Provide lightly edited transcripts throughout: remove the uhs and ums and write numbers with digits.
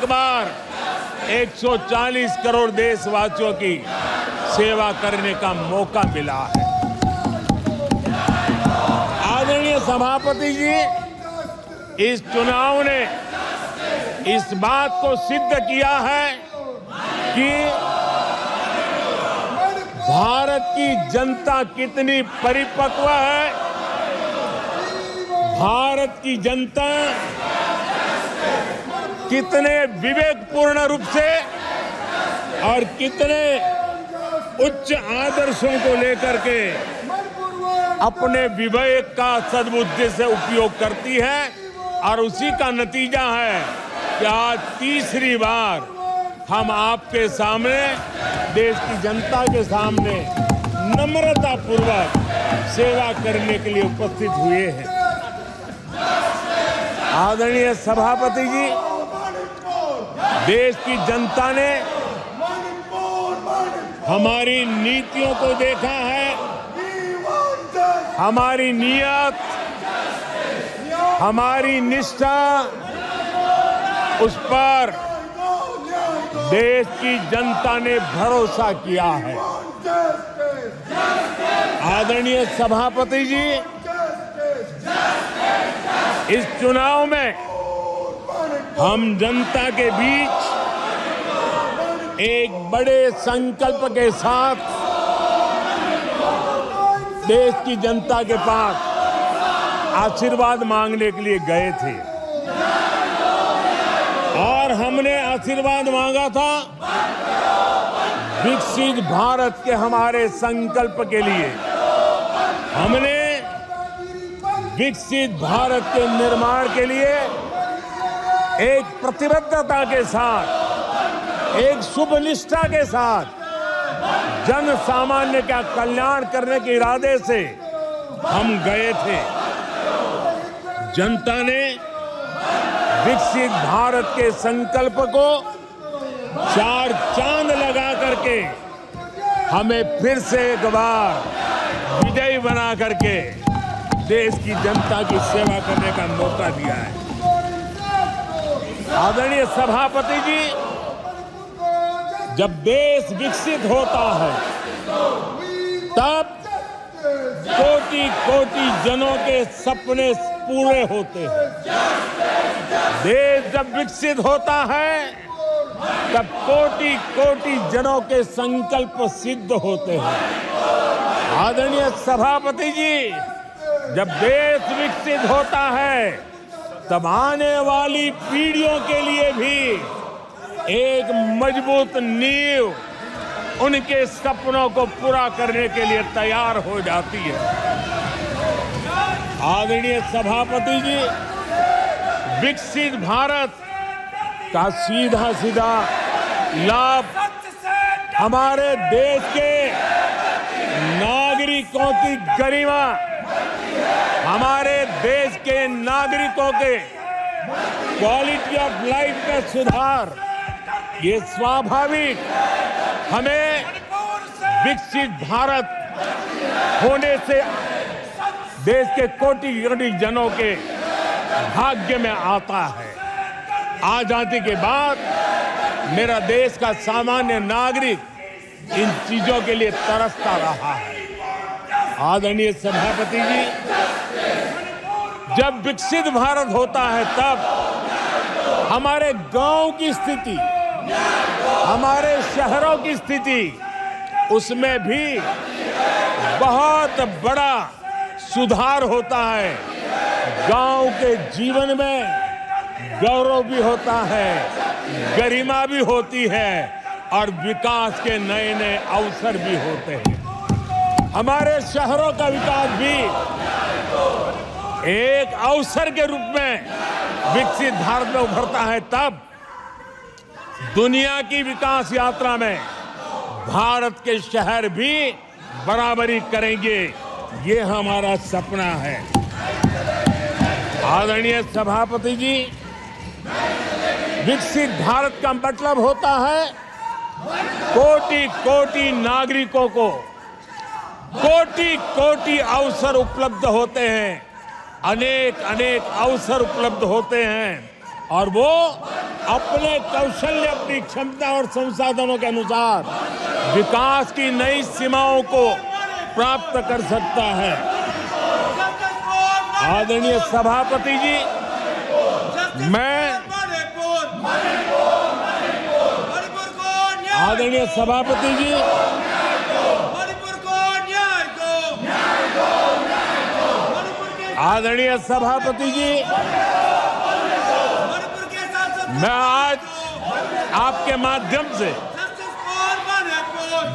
एक बार 140 करोड़ देशवासियों की सेवा करने का मौका मिला है। आदरणीय सभापति जी, इस चुनाव ने इस बात को सिद्ध किया है कि भारत की जनता कितनी परिपक्व है, भारत की जनता कितने विवेकपूर्ण रूप से और कितने उच्च आदर्शों को लेकर के अपने विवेक का सद्बुद्धि से उपयोग करती है, और उसी का नतीजा है कि आज तीसरी बार हम आपके सामने, देश की जनता के सामने नम्रता पूर्वक सेवा करने के लिए उपस्थित हुए हैं। आदरणीय सभापति जी, देश की जनता ने हमारी नीतियों को देखा है, हमारी नियत, हमारी निष्ठा, उस पर देश की जनता ने भरोसा किया है। आदरणीय सभापति जी, इस चुनाव में हम जनता के बीच एक बड़े संकल्प के साथ देश की जनता के पास आशीर्वाद मांगने के लिए गए थे, और हमने आशीर्वाद मांगा था विकसित भारत के हमारे संकल्प के लिए। हमने विकसित भारत के निर्माण के लिए एक प्रतिबद्धता के साथ, एक शुभ निष्ठा के साथ जन सामान्य का कल्याण करने के इरादे से हम गए थे। जनता ने विकसित भारत के संकल्प को चार चांद लगा करके हमें फिर से एक बार विजयी बना करके देश की जनता की सेवा करने का मौका दिया है। आदरणीय सभापति जी, जब देश विकसित होता है तब कोटि कोटि जनों के सपने पूरे होते हैं। देश जब विकसित होता है तब कोटि कोटि जनों के संकल्प सिद्ध होते हैं। आदरणीय सभापति जी, जब देश विकसित होता है तब आने वाली पीढ़ियों के लिए भी एक मजबूत नींव उनके सपनों को पूरा करने के लिए तैयार हो जाती है। आदरणीय सभापति जी, विकसित भारत का सीधा सीधा लाभ हमारे देश के नागरिकों की गरिमा, हमारे देश के नागरिकों के क्वालिटी ऑफ लाइफ में सुधार, ये स्वाभाविक हमें विकसित भारत होने से देश के कोटि कोटि जनों के भाग्य में आता है। आजादी के बाद मेरा देश का सामान्य नागरिक इन चीजों के लिए तरसता रहा है। आदरणीय सभापति जी, जब विकसित भारत होता है तब हमारे गांव की स्थिति, हमारे शहरों की स्थिति, उसमें भी बहुत बड़ा सुधार होता है। गांव के जीवन में गौरव भी होता है, गरिमा भी होती है और विकास के नए नए अवसर भी होते हैं। हमारे शहरों का विकास भी एक अवसर के रूप में विकसित भारत में उभरता है, तब दुनिया की विकास यात्रा में भारत के शहर भी बराबरी करेंगे, ये हमारा सपना है। आदरणीय सभापति जी, विकसित भारत का मतलब होता है कोटि कोटि नागरिकों को कोटि कोटि अवसर उपलब्ध होते हैं, अनेक अनेक अवसर उपलब्ध होते हैं। और वो अपने कौशल्य, अपनी क्षमता और संसाधनों के अनुसार विकास की नई सीमाओं को प्राप्त कर सकता है। आदरणीय सभापति जी, आदरणीय सभापति जी, आदरणीय सभापति जी, मैं आज आपके माध्यम से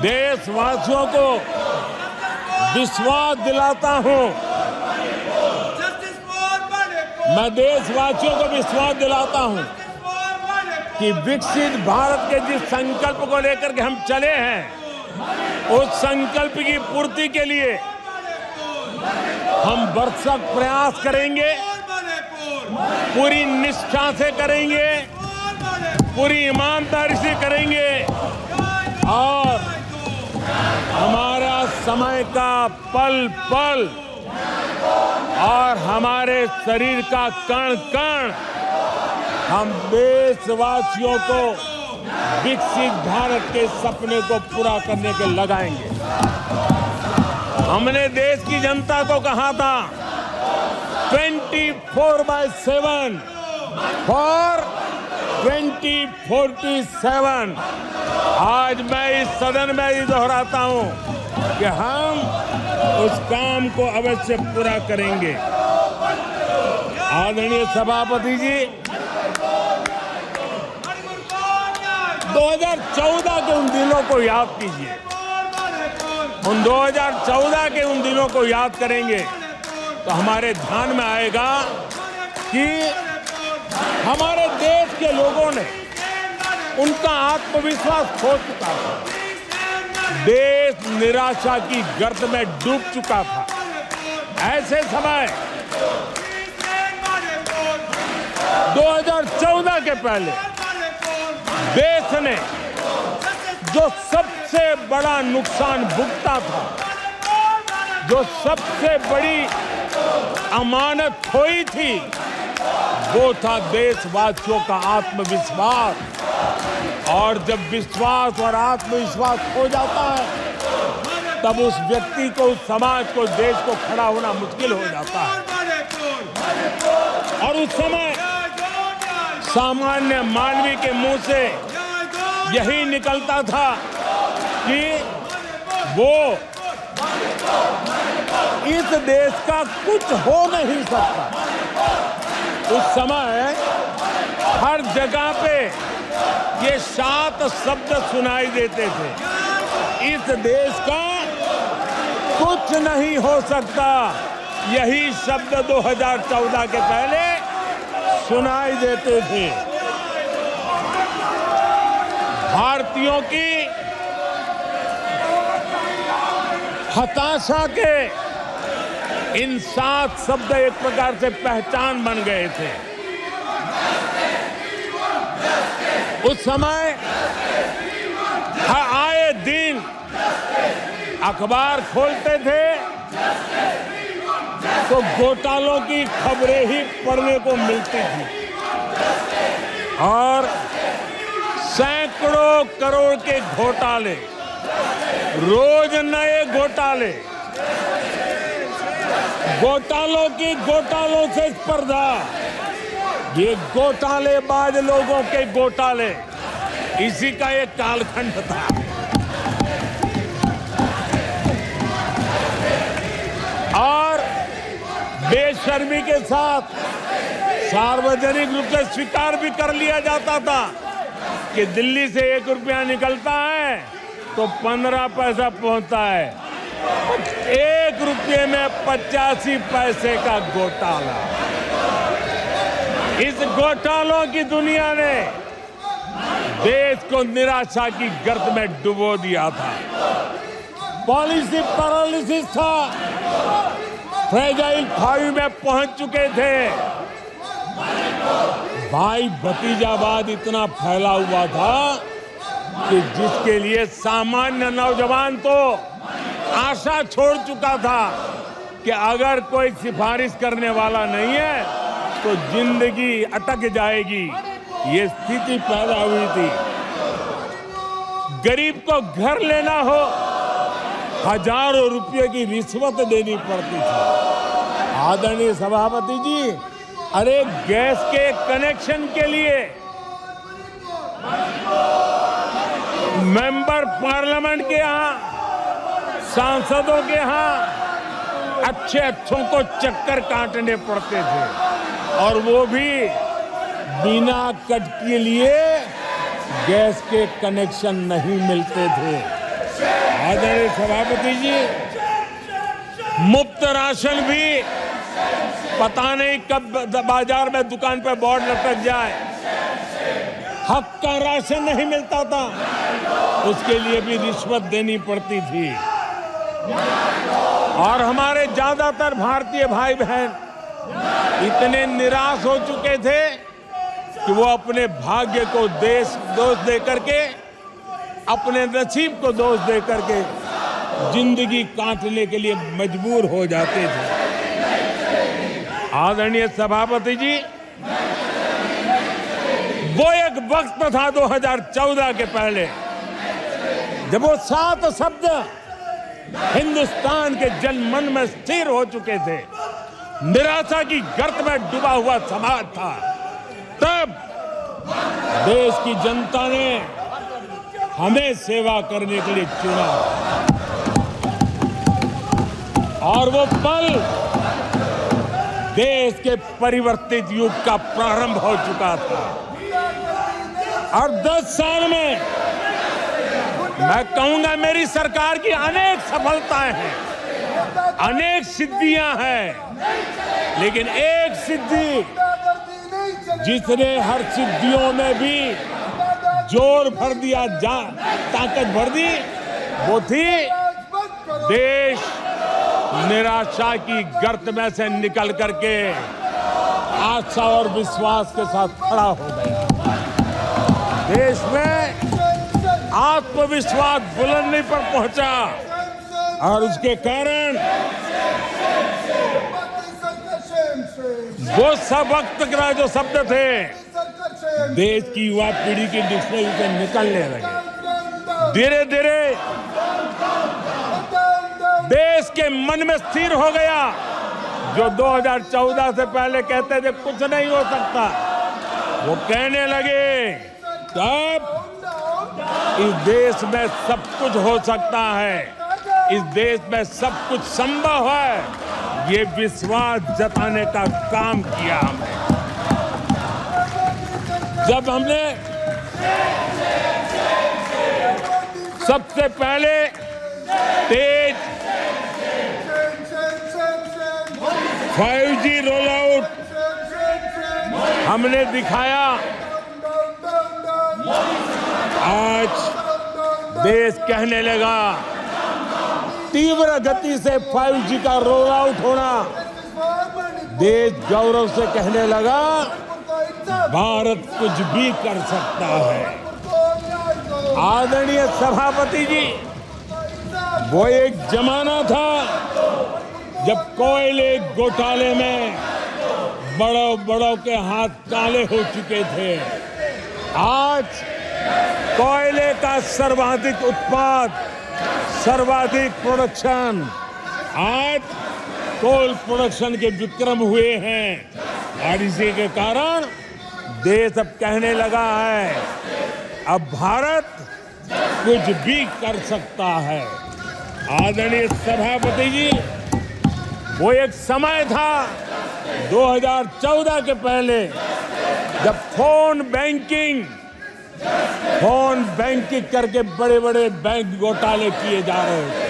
देशवासियों को विश्वास दिलाता हूं, मैं देशवासियों को विश्वास दिलाता हूं कि विकसित भारत के जिस संकल्प को लेकर के हम चले हैं, उस संकल्प की पूर्ति के लिए हम भरसक प्रयास करेंगे, पूरी निष्ठा से करेंगे, पूरी ईमानदारी से करेंगे और हमारा समय का पल पल और हमारे शरीर का कण कण हम देशवासियों को विकसित भारत के सपने को पूरा करने के लगाएंगे। हमने देश की जनता को कहा था 24/7 फॉर 2047। आज मैं इस सदन में ही दोहराता हूं कि हम उस काम को अवश्य पूरा करेंगे। आदरणीय सभापति जी, 2014 के उन दिनों को याद कीजिए। उन 2014 के उन दिनों को याद करेंगे तो हमारे ध्यान में आएगा कि हमारे देश के लोगों ने उनका आत्मविश्वास खो चुका था, देश निराशा की गर्त में डूब चुका था। ऐसे समय 2014 के पहले देश ने जो सबसे बड़ा नुकसान भुगता था, जो सबसे बड़ी अमानत खोई थी, वो था देशवासियों का आत्मविश्वास। और जब विश्वास और आत्मविश्वास खो जाता है तब उस व्यक्ति को, उस समाज को, देश को खड़ा होना मुश्किल हो जाता है। और उस समय सामान्य मानवी के मुंह से यही निकलता था कि वो इस देश का कुछ हो नहीं सकता। उस समय हर जगह पे ये 7 शब्द सुनाई देते थे, इस देश का कुछ नहीं हो सकता। यही शब्द 2014 के पहले सुनाई देते थे। भारतीयों की हताशा के इन 7 शब्द एक प्रकार से पहचान बन गए थे। उस समय आए दिन अखबार खोलते थे तो घोटालों की खबरें ही पढ़ने को मिलती थी और सैकड़ों करोड़ के घोटाले, रोज नए घोटाले, घोटालों से स्पर्धा, ये घोटालेबाज लोगों के घोटाले, इसी का एक कालखंड था। और बेशर्मी के साथ सार्वजनिक रूप से स्वीकार भी कर लिया जाता था कि दिल्ली से 1 रुपया निकलता है तो 15 पैसा पहुंचता है। 1 रुपये में 85 पैसे का घोटाला। इस घोटालों की दुनिया ने देश को निराशा की गर्त में डुबो दिया था। पॉलिसी पैरालिसिस था, फ्रेजाइल 5 में पहुंच चुके थे। भाई भतीजावाद इतना फैला हुआ था कि जिसके लिए सामान्य नौजवान तो आशा छोड़ चुका था कि अगर कोई सिफारिश करने वाला नहीं है तो जिंदगी अटक जाएगी, ये स्थिति पैदा हुई थी। गरीब को घर लेना हो, हजारों रुपए की रिश्वत देनी पड़ती थी। आदरणीय सभापति जी, अरे गैस के कनेक्शन के लिए मेंबर पार्लियामेंट के यहाँ, सांसदों के यहाँ अच्छों को चक्कर काटने पड़ते थे, और वो भी बिना कट के लिए गैस के कनेक्शन नहीं मिलते थे। आदरणीय सभापति जी, मुफ्त राशन भी पता नहीं कब बाजार में दुकान पर बोर्ड लटक जाए, हक का राशन नहीं मिलता था, उसके लिए भी रिश्वत देनी पड़ती थी। और हमारे ज्यादातर भारतीय भाई बहन इतने निराश हो चुके थे कि वो अपने भाग्य को दोष दे करके, अपने नसीब को दोष दे करके जिंदगी काटने के लिए मजबूर हो जाते थे। आदरणीय सभापति जी, वो एक वक्त था 2014 के पहले, जब वो 7 शब्द हिंदुस्तान के जनमन में स्थिर हो चुके थे। निराशा की गर्त में डूबा हुआ समाज था। तब देश की जनता ने हमें सेवा करने के लिए चुना, और वो पल देश के परिवर्तित युग का प्रारंभ हो चुका था। और 10 साल में मैं कहूंगा मेरी सरकार की अनेक सफलताएं हैं, अनेक सिद्धियां हैं, लेकिन एक सिद्धि जिसने हर सिद्धियों में भी जोर भर दिया, ताकत भर दी, वो थी देश निराशा की गर्त में से निकल करके आशा और विश्वास के साथ खड़ा हो गया। देश में आत्मविश्वास बुलंदी पर पहुंचा, और उसके कारण वो सब वक्त का जो शब्द थे देश की युवा पीढ़ी की डिक्शनरी से निकलने लगे। धीरे धीरे देश के मन में स्थिर हो गया। जो 2014 से पहले कहते थे कुछ नहीं हो सकता, वो कहने लगे तब इस देश में सब कुछ हो सकता है, इस देश में सब कुछ संभव है। ये विश्वास जताने का काम किया हमने। जब हमने सबसे पहले तेज 5G रोल आउट हमने दिखाया, आज देश कहने लगा तीव्र गति से 5G का रोल आउट होना। देश गौरव से कहने लगा भारत कुछ भी कर सकता है। आदरणीय सभापति जी, वो एक जमाना था जब कोयले घोटाले में बड़ों के हाथ काले हो चुके थे। आज कोयले का सर्वाधिक उत्पाद, सर्वाधिक प्रोडक्शन, आज कोल प्रोडक्शन के विक्रम हुए हैं, और इसी के कारण देश अब कहने लगा है अब भारत कुछ भी कर सकता है। आदरणीय सभापति जी, वो एक समय था 2014 के पहले जब फोन बैंकिंग करके बड़े बड़े बैंक घोटाले किए जा रहे थे।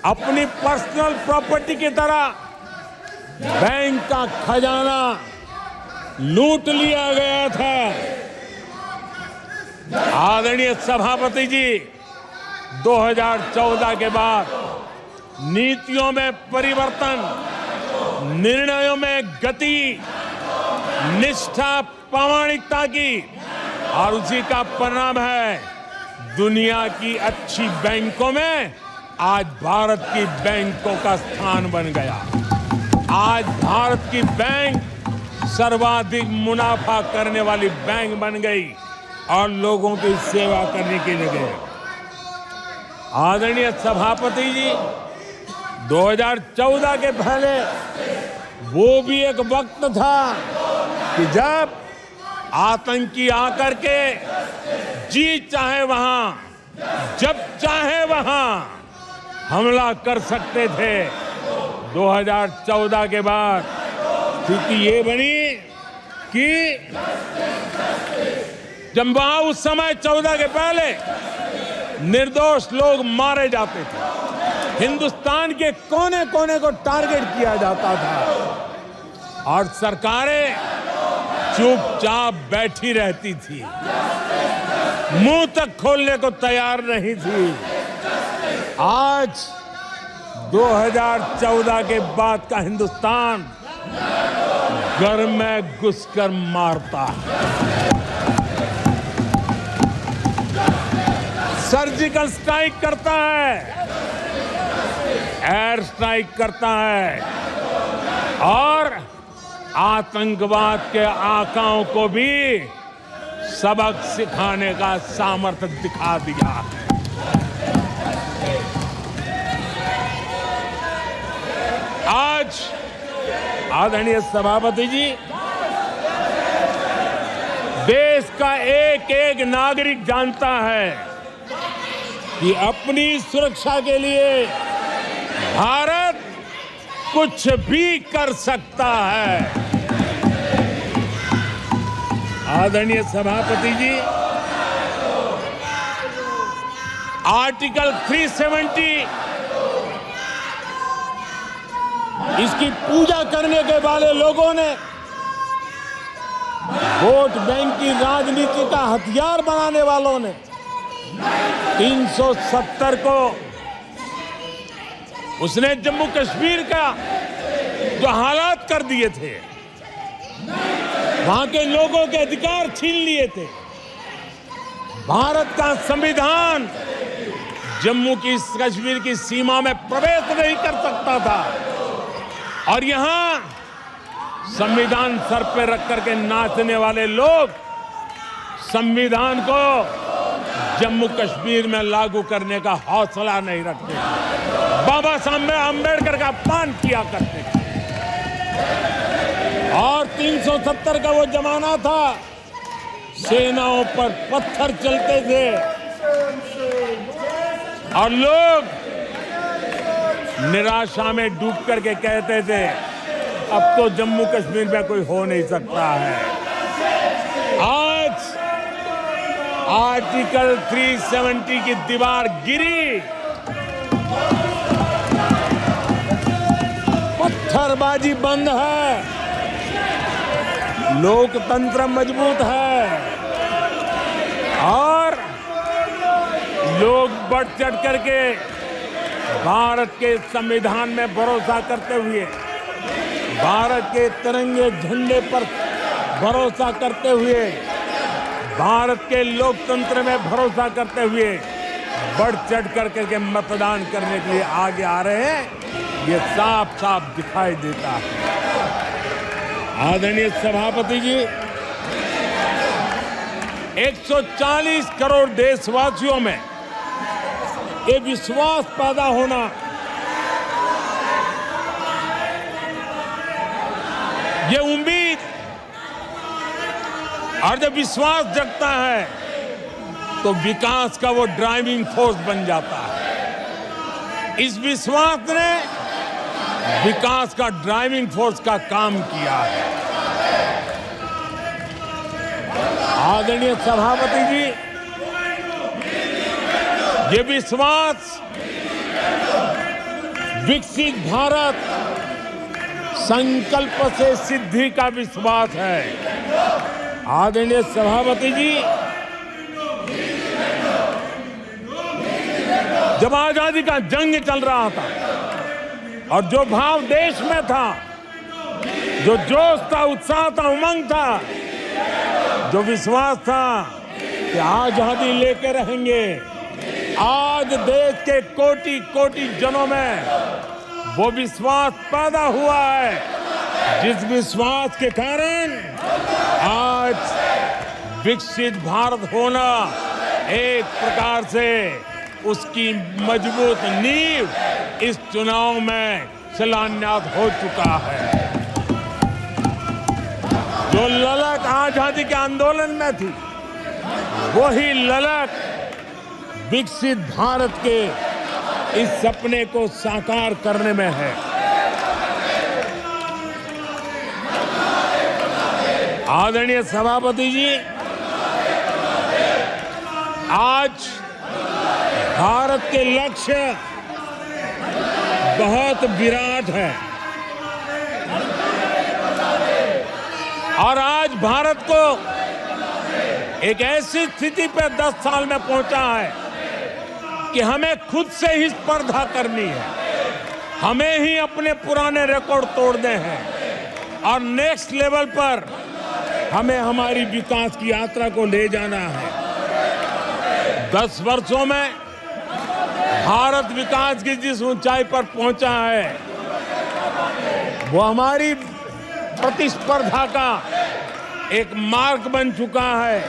अपनी पर्सनल प्रॉपर्टी की तरह बैंक का खजाना लूट लिया गया था। आदरणीय सभापति जी, 2014 के बाद नीतियों में परिवर्तन, निर्णयों में गति, निष्ठा, प्रामाणिकता की, और उसी का परिणाम है दुनिया की अच्छी बैंकों में आज भारत की बैंकों का स्थान बन गया। आज भारत की बैंक सर्वाधिक मुनाफा करने वाली बैंक बन गई और लोगों की सेवा करने की जगह। आदरणीय सभापति जी, 2014 के पहले वो भी एक वक्त था कि जब आतंकी आकर के जी चाहे वहां, जब चाहे वहां हमला कर सकते थे। 2014 के बाद स्थिति ये बनी कि जब वहां उस समय 14 के पहले निर्दोष लोग मारे जाते थे, हिंदुस्तान के कोने कोने को टारगेट किया जाता था और सरकारें चुपचाप बैठी रहती थी, मुंह तक खोलने को तैयार नहीं थी। आज 2014 के बाद का हिंदुस्तान घर में घुसकर मारता है, सर्जिकल स्ट्राइक करता है, एयर स्ट्राइक करता है और आतंकवाद के आकाओं को भी सबक सिखाने का सामर्थ्य दिखा दिया है। आज आदरणीय सभापति जी, देश का एक एक नागरिक जानता है कि अपनी सुरक्षा के लिए भारत कुछ भी कर सकता है। आदरणीय सभापति जी, आर्टिकल 370 इसकी पूजा करने के वाले लोगों ने वोट बैंक की राजनीति का हथियार बनाने वालों ने 370 को उसने जम्मू कश्मीर का जो हालात कर दिए थे, वहां के लोगों के अधिकार छीन लिए थे। भारत का संविधान जम्मू की कश्मीर की सीमा में प्रवेश नहीं कर सकता था और यहां संविधान सर पे रख करके नाचने वाले लोग संविधान को जम्मू कश्मीर में लागू करने का हौसला नहीं रखते, बाबा साहब अम्बेडकर का अपमान किया करते थे। और 370 का वो जमाना था, सेनाओं पर पत्थर चलते थे और लोग निराशा में डूब करके कहते थे अब तो जम्मू कश्मीर में कोई हो नहीं सकता है। आज आर्टिकल 370 की दीवार गिरी, पत्थरबाजी बंद है, लोकतंत्र मजबूत है और लोग बढ़ चढ़ करके भारत के संविधान में भरोसा करते हुए, भारत के तिरंगे झंडे पर भरोसा करते हुए, भारत के लोकतंत्र में भरोसा करते हुए बढ़ चढ़ करके मतदान करने के लिए आगे आ रहे हैं। ये साफ साफ दिखाई देता है। आदरणीय सभापति जी, 140 करोड़ देशवासियों में ये विश्वास पैदा होना, ये उम्मीद और जब विश्वास जगता है तो विकास का वो ड्राइविंग फोर्स बन जाता है। इस विश्वास ने विकास का ड्राइविंग फोर्स का काम किया है। आदरणीय सभापति जी, ये विश्वास विकसित भारत संकल्प से सिद्धि का विश्वास है। आदरणीय सभापति जी, जब आजादी का जंग चल रहा था और जो भाव देश में था, जो जोश था, उत्साह था, उमंग था, जो विश्वास था कि आजादी लेके रहेंगे, आज देश के कोटि कोटि जनों में वो विश्वास पैदा हुआ है, जिस विश्वास के कारण आज विकसित भारत होना एक प्रकार से उसकी मजबूत नींव इस चुनाव में शिलान्यास हो चुका है। जो ललक आजादी के आंदोलन में थी, वही ललक विकसित भारत के इस सपने को साकार करने में है। आदरणीय सभापति जी, आज भारत के लक्ष्य बहुत विराट है और आज भारत को एक ऐसी स्थिति पे 10 साल में पहुंचा है कि हमें खुद से ही स्पर्धा करनी है, हमें ही अपने पुराने रिकॉर्ड तोड़ने हैं और नेक्स्ट लेवल पर हमें हमारी विकास की यात्रा को ले जाना है। 10 वर्षों में भारत विकास की जिस ऊंचाई पर पहुंचा है, वो हमारी प्रतिस्पर्धा का एक मार्ग बन चुका है,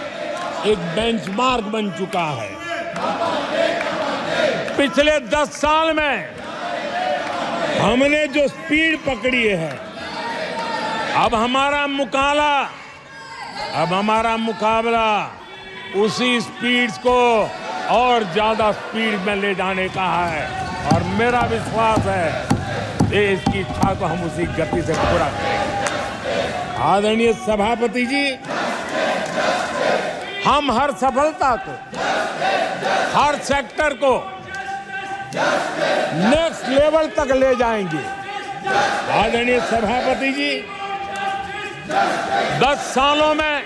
एक बेंचमार्क बन चुका है। पिछले 10 साल में हमने जो स्पीड पकड़ी है, अब हमारा मुकाबला उसी स्पीड को और ज्यादा स्पीड में ले जाने का है और मेरा विश्वास है देश की इच्छा को हम उसी गति से पूरा करेंगे। आदरणीय सभापति जी, हम हर सफलता को, हर सेक्टर को नेक्स्ट लेवल तक ले जाएंगे। आदरणीय सभापति जी, 10 सालों में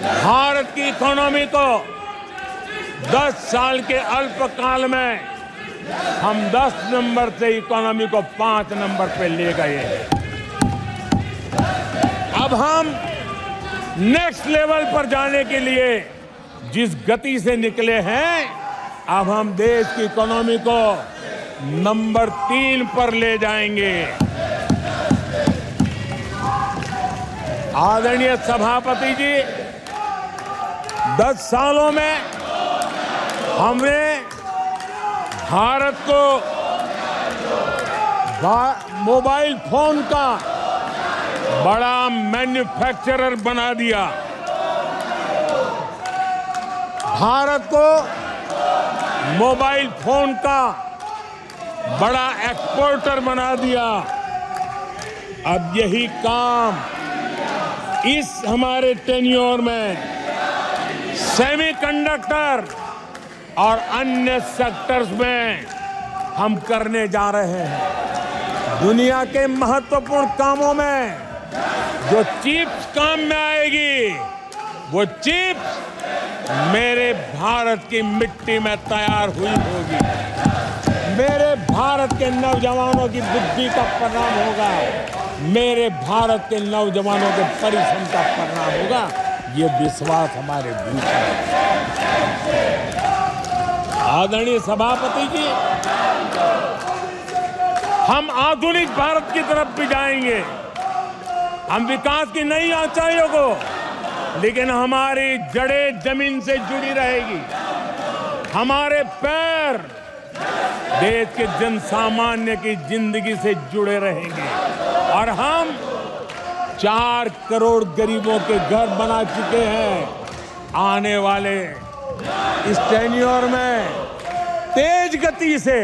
भारत की इकोनॉमी को 10 साल के अल्पकाल में हम 10 नंबर से इकोनॉमी को 5 नंबर पे ले गए हैं। अब हम नेक्स्ट लेवल पर जाने के लिए जिस गति से निकले हैं, अब हम देश की इकोनॉमी को नंबर 3 पर ले जाएंगे। आदरणीय सभापति जी, 10 सालों में हमने भारत को मोबाइल फोन का बड़ा मैन्युफैक्चरर बना दिया, भारत को मोबाइल फोन का बड़ा एक्सपोर्टर बना दिया। अब यही काम इस हमारे टेन्योर में सेमीकंडक्टर और अन्य सेक्टर्स में हम करने जा रहे हैं। दुनिया के महत्वपूर्ण कामों में जो चिप्स काम में आएगी, वो चिप्स मेरे भारत की मिट्टी में तैयार हुई होगी, मेरे भारत के नौजवानों की बुद्धि का परिणाम होगा, मेरे भारत के नौजवानों के परिश्रम का परिणाम होगा। ये विश्वास हमारे भीतर है। आदरणीय सभापति जी, हम आधुनिक भारत की तरफ भी जाएंगे, हम विकास की नई ऊंचाइयों को, लेकिन हमारी जड़ें जमीन से जुड़ी रहेगी, हमारे पैर देश के जन सामान्य की जिंदगी से जुड़े रहेंगे और हम 4 करोड़ गरीबों के घर बना चुके हैं। आने वाले इस टेन्योर में तेज गति से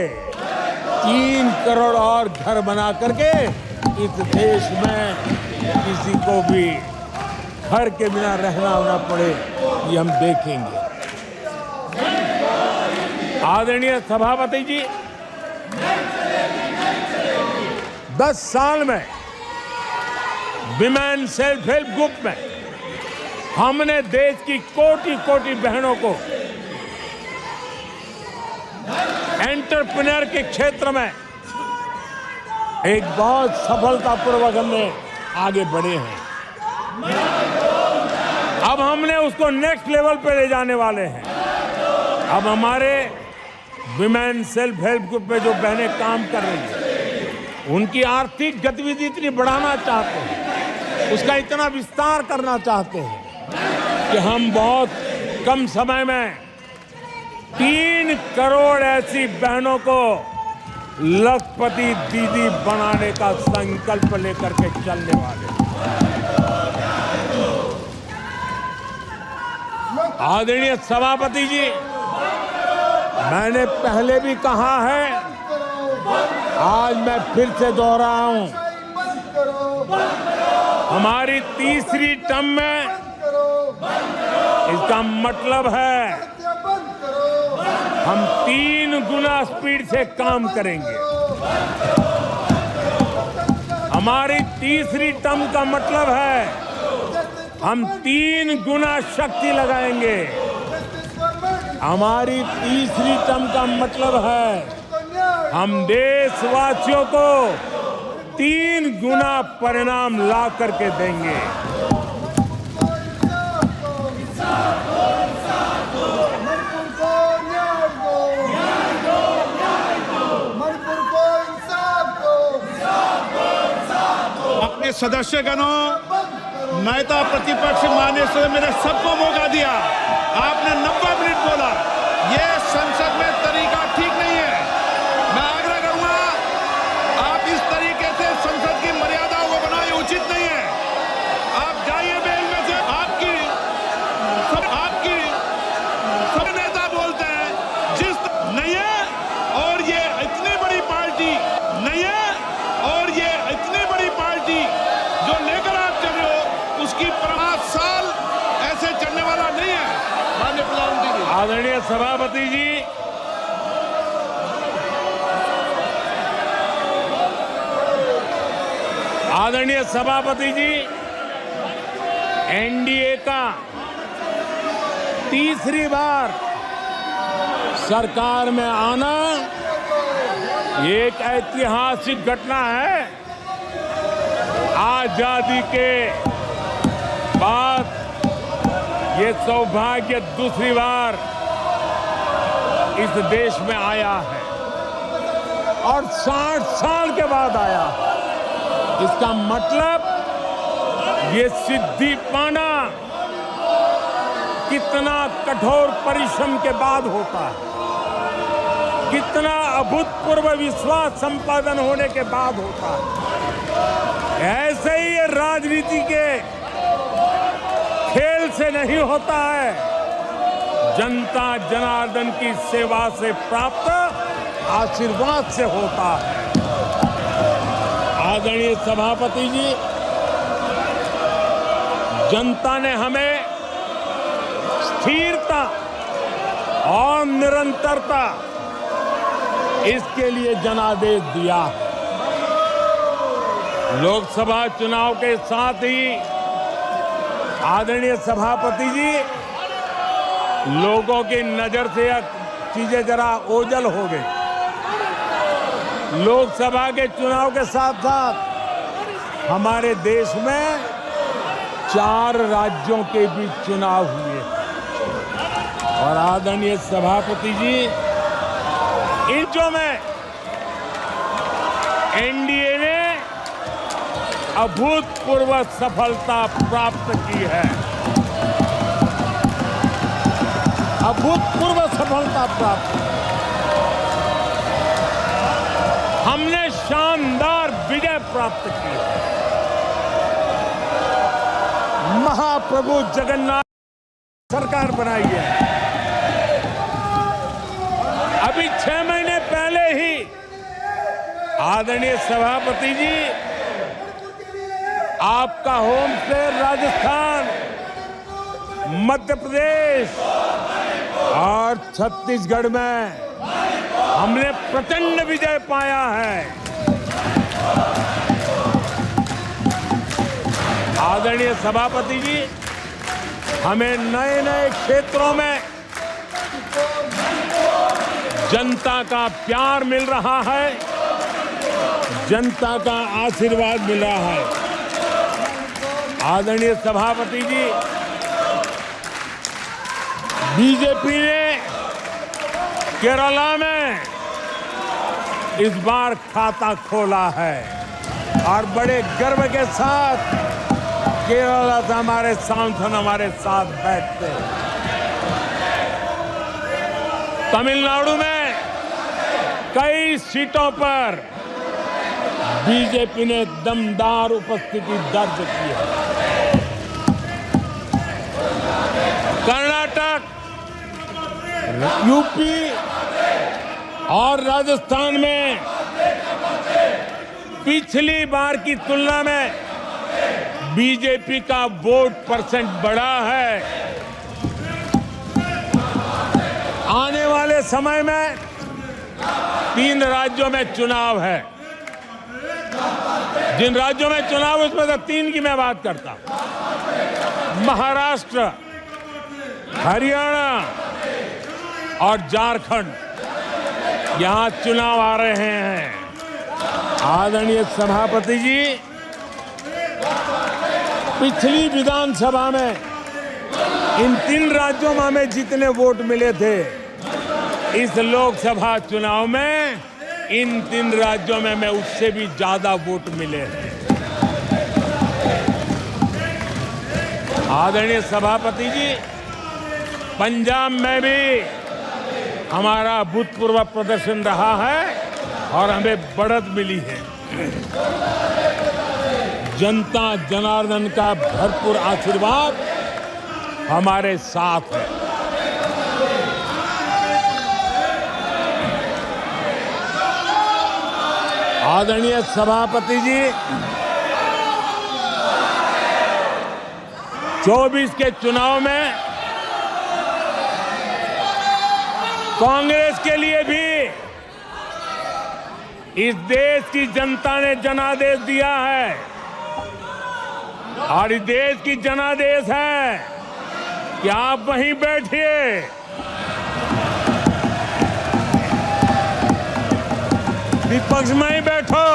3 करोड़ और घर बना करके इस देश में किसी को भी घर के बिना रहना ना पड़े, ये हम देखेंगे। आदरणीय सभापति जी, 10 साल में विमेन सेल्फ हेल्प ग्रुप में हमने देश की कोटि-कोटि बहनों को एंटरप्रेन्योर के क्षेत्र में एक बहुत सफलतापूर्वक हमने आगे बढ़े हैं। अब हमने उसको नेक्स्ट लेवल पे ले जाने वाले हैं। अब हमारे विमेन सेल्फ हेल्प ग्रुप में जो बहनें काम कर रही हैं, उनकी आर्थिक गतिविधि इतनी बढ़ाना चाहते हैं, उसका इतना विस्तार करना चाहते हैं कि हम बहुत कम समय में 3 करोड़ ऐसी बहनों को लखपति दीदी बनाने का संकल्प लेकर के चलने वाले। आदरणीय सभापति जी, मैंने पहले भी कहा है, आज मैं फिर से दोहराऊं, हमारी तीसरी टर्म में इसका मतलब है हम 3 गुना स्पीड से काम करेंगे। हमारी तीसरी टर्म का मतलब है हम 3 गुना शक्ति लगाएंगे। हमारी तीसरी टर्म का मतलब है हम देशवासियों को 3 गुना परिणाम ला करके देंगे। अपने सदस्यगणों, नेता प्रतिपक्ष माननीय सदस्य, मेरे सबको मौका दिया। आपने 90 मिनट बोला, ये संसद में तरीका ठीक नहीं है। मैं आग्रह करूंगा, आप इस तरीके से संसद की मर्यादाओं को बनाए, उचित नहीं है। आप जाइए बेल में से। आपकी सब नेता बोलते हैं जिस नहीं है, और ये इतनी बड़ी पार्टी नहीं है, और ये इतनी बड़ी पार्टी जो लेकर आप चल रहे हो, उसकी 5 साल ऐसे चलने वाला नहीं है। माननीय प्रधानमंत्री जी, आदरणीय सभापति जी, आदरणीय सभापति जी, एनडीए का तीसरी बार सरकार में आना एक ऐतिहासिक घटना है। आजादी के बाद ये सौभाग्य दूसरी बार इस देश में आया है और 60 साल के बाद आया है। इसका मतलब ये सिद्धि पाना कितना कठोर परिश्रम के बाद होता है, कितना अभूतपूर्व विश्वास संपादन होने के बाद होता है। ऐसे ही ये राजनीति के खेल से नहीं होता है, जनता जनार्दन की सेवा से प्राप्त आशीर्वाद से होता है। आदरणीय सभापति जी, जनता ने हमें स्थिरता और निरंतरता, इसके लिए जनादेश दिया है। लोकसभा चुनाव के साथ ही आदरणीय सभापति जी, लोगों की नजर से चीजें जरा ओझल हो गई। लोकसभा के चुनाव के साथ साथ हमारे देश में 4 राज्यों के बीच चुनाव हुए और आदरणीय सभापति जी, इन राज्यों में एनडीए ने अभूतपूर्व सफलता प्राप्त की है। अभूतपूर्व सफलता प्राप्त की। हमने शानदार विजय प्राप्त की है। महाप्रभु जगन्नाथ सरकार बनाई है। अभी 6 महीने पहले ही आदरणीय सभापति जी, आपका होम स्टेट राजस्थान, मध्य प्रदेश और छत्तीसगढ़ में हमने प्रचंड विजय पाया है। आदरणीय सभापति जी, हमें नए नए क्षेत्रों में जनता का प्यार मिल रहा है, जनता का आशीर्वाद मिल रहा है। आदरणीय सभापति जी, बीजेपी ने केरला में इस बार खाता खोला है और बड़े गर्व के साथ केरल से हमारे सांसद हमारे साथ बैठते हैं। तमिलनाडु में कई सीटों पर बीजेपी ने दमदार उपस्थिति दर्ज की है। कर्नाटक, यूपी और राजस्थान में पिछली बार की तुलना में बीजेपी का वोट परसेंट बढ़ा है। आने वाले समय में 3 राज्यों में चुनाव है। जिन राज्यों में चुनाव है उसमें से 3 की मैं बात करता हूं। महाराष्ट्र, हरियाणा और झारखंड, यहां चुनाव आ रहे हैं। आदरणीय सभापति जी, पिछली विधानसभा में इन 3 राज्यों में हमें जितने वोट मिले थे, इस लोकसभा चुनाव में इन 3 राज्यों में मैं उससे भी ज्यादा वोट मिले हैं। आदरणीय सभापति जी, पंजाब में भी हमारा भूतपूर्व प्रदर्शन रहा है और हमें बढ़त मिली है। जनता जनार्दन का भरपूर आशीर्वाद हमारे साथ है। आदरणीय सभापति जी, 24 के चुनाव में कांग्रेस के लिए भी इस देश की जनता ने जनादेश दिया है और इस देश की जनादेश है कि आप वहीं बैठिए, विपक्ष में ही बैठो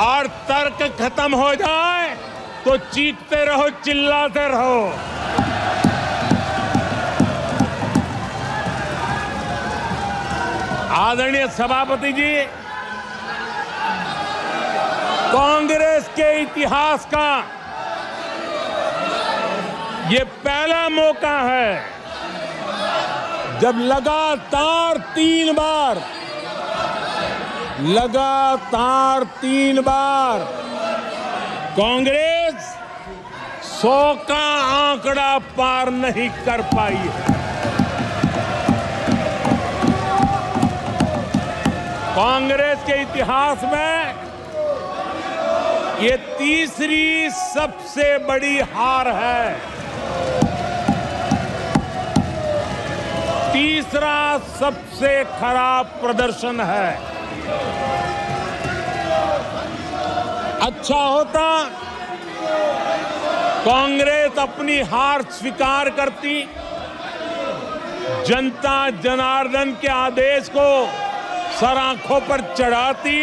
और तर्क खत्म हो जाए तो चीखते रहो, चिल्लाते रहो। आदरणीय सभापति जी, कांग्रेस के इतिहास का ये पहला मौका है जब लगातार 3 बार कांग्रेस 100 का आंकड़ा पार नहीं कर पाई है। कांग्रेस के इतिहास में ये तीसरी सबसे बड़ी हार है, तीसरा सबसे खराब प्रदर्शन है। अच्छा होता कांग्रेस अपनी हार स्वीकार करती, जनता जनार्दन के आदेश को सर आंखों पर चढ़ाती,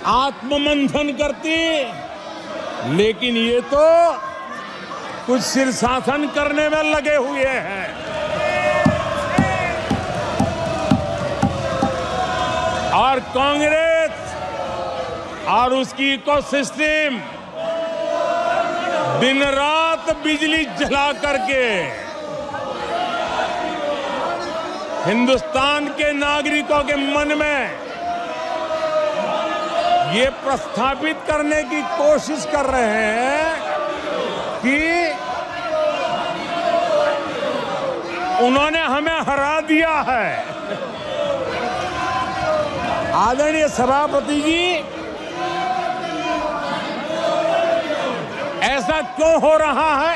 आत्ममंथन करती, लेकिन ये तो कुछ शीर्षासन करने में लगे हुए हैं। और कांग्रेस और उसकी इकोसिस्टम दिन रात बिजली जला करके हिंदुस्तान के नागरिकों के मन में ये प्रस्थापित करने की कोशिश कर रहे हैं कि उन्होंने हमें हरा दिया है। आदरणीय सभापति जी, ऐसा क्यों हो रहा है,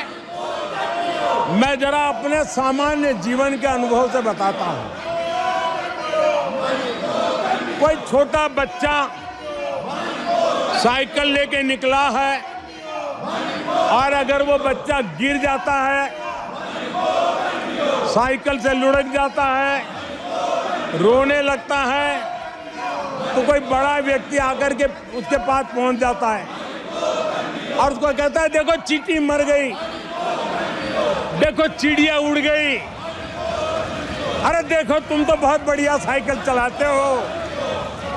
मैं जरा अपने सामान्य जीवन के अनुभव से बताता हूं। कोई छोटा बच्चा साइकिल लेके निकला है और अगर वो बच्चा गिर जाता है, साइकिल से लुढ़क जाता है, रोने लगता है, तो कोई बड़ा व्यक्ति आकर के उसके पास पहुंच जाता है और उसको कहता है, देखो चींटी मर गई, देखो चिड़िया उड़ गई। अरे देखो, तुम तो बहुत बढ़िया साइकिल चलाते हो,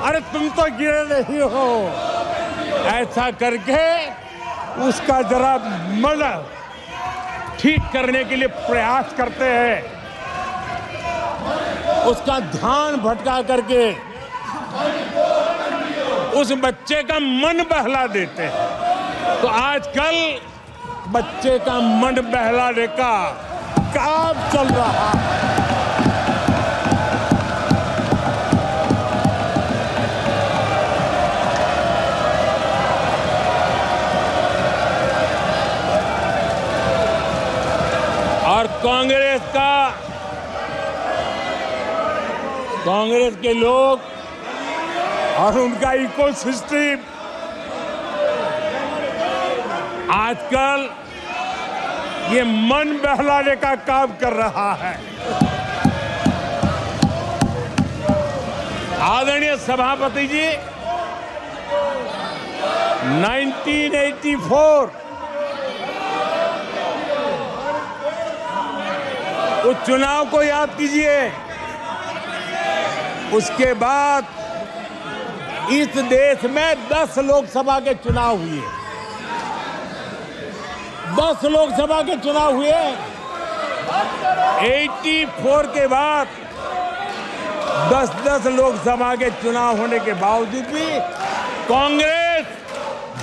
अरे तुम तो गिरे नहीं हो। ऐसा करके उसका जरा मन ठीक करने के लिए प्रयास करते हैं, उसका ध्यान भटका करके उस बच्चे का मन बहला देते हैं। तो आजकल बच्चे का मन बहलाने का काम चल रहा है। और कांग्रेस के लोग और उनका इकोसिस्टम आजकल ये मन बहलाने का काम कर रहा है। आदरणीय सभापति जी, 1984 उस चुनाव को याद कीजिए। उसके बाद इस देश में 10 लोकसभा के चुनाव हुए। 10 लोकसभा के चुनाव हुए। 84 के बाद 10 लोकसभा के चुनाव होने के बावजूद भी कांग्रेस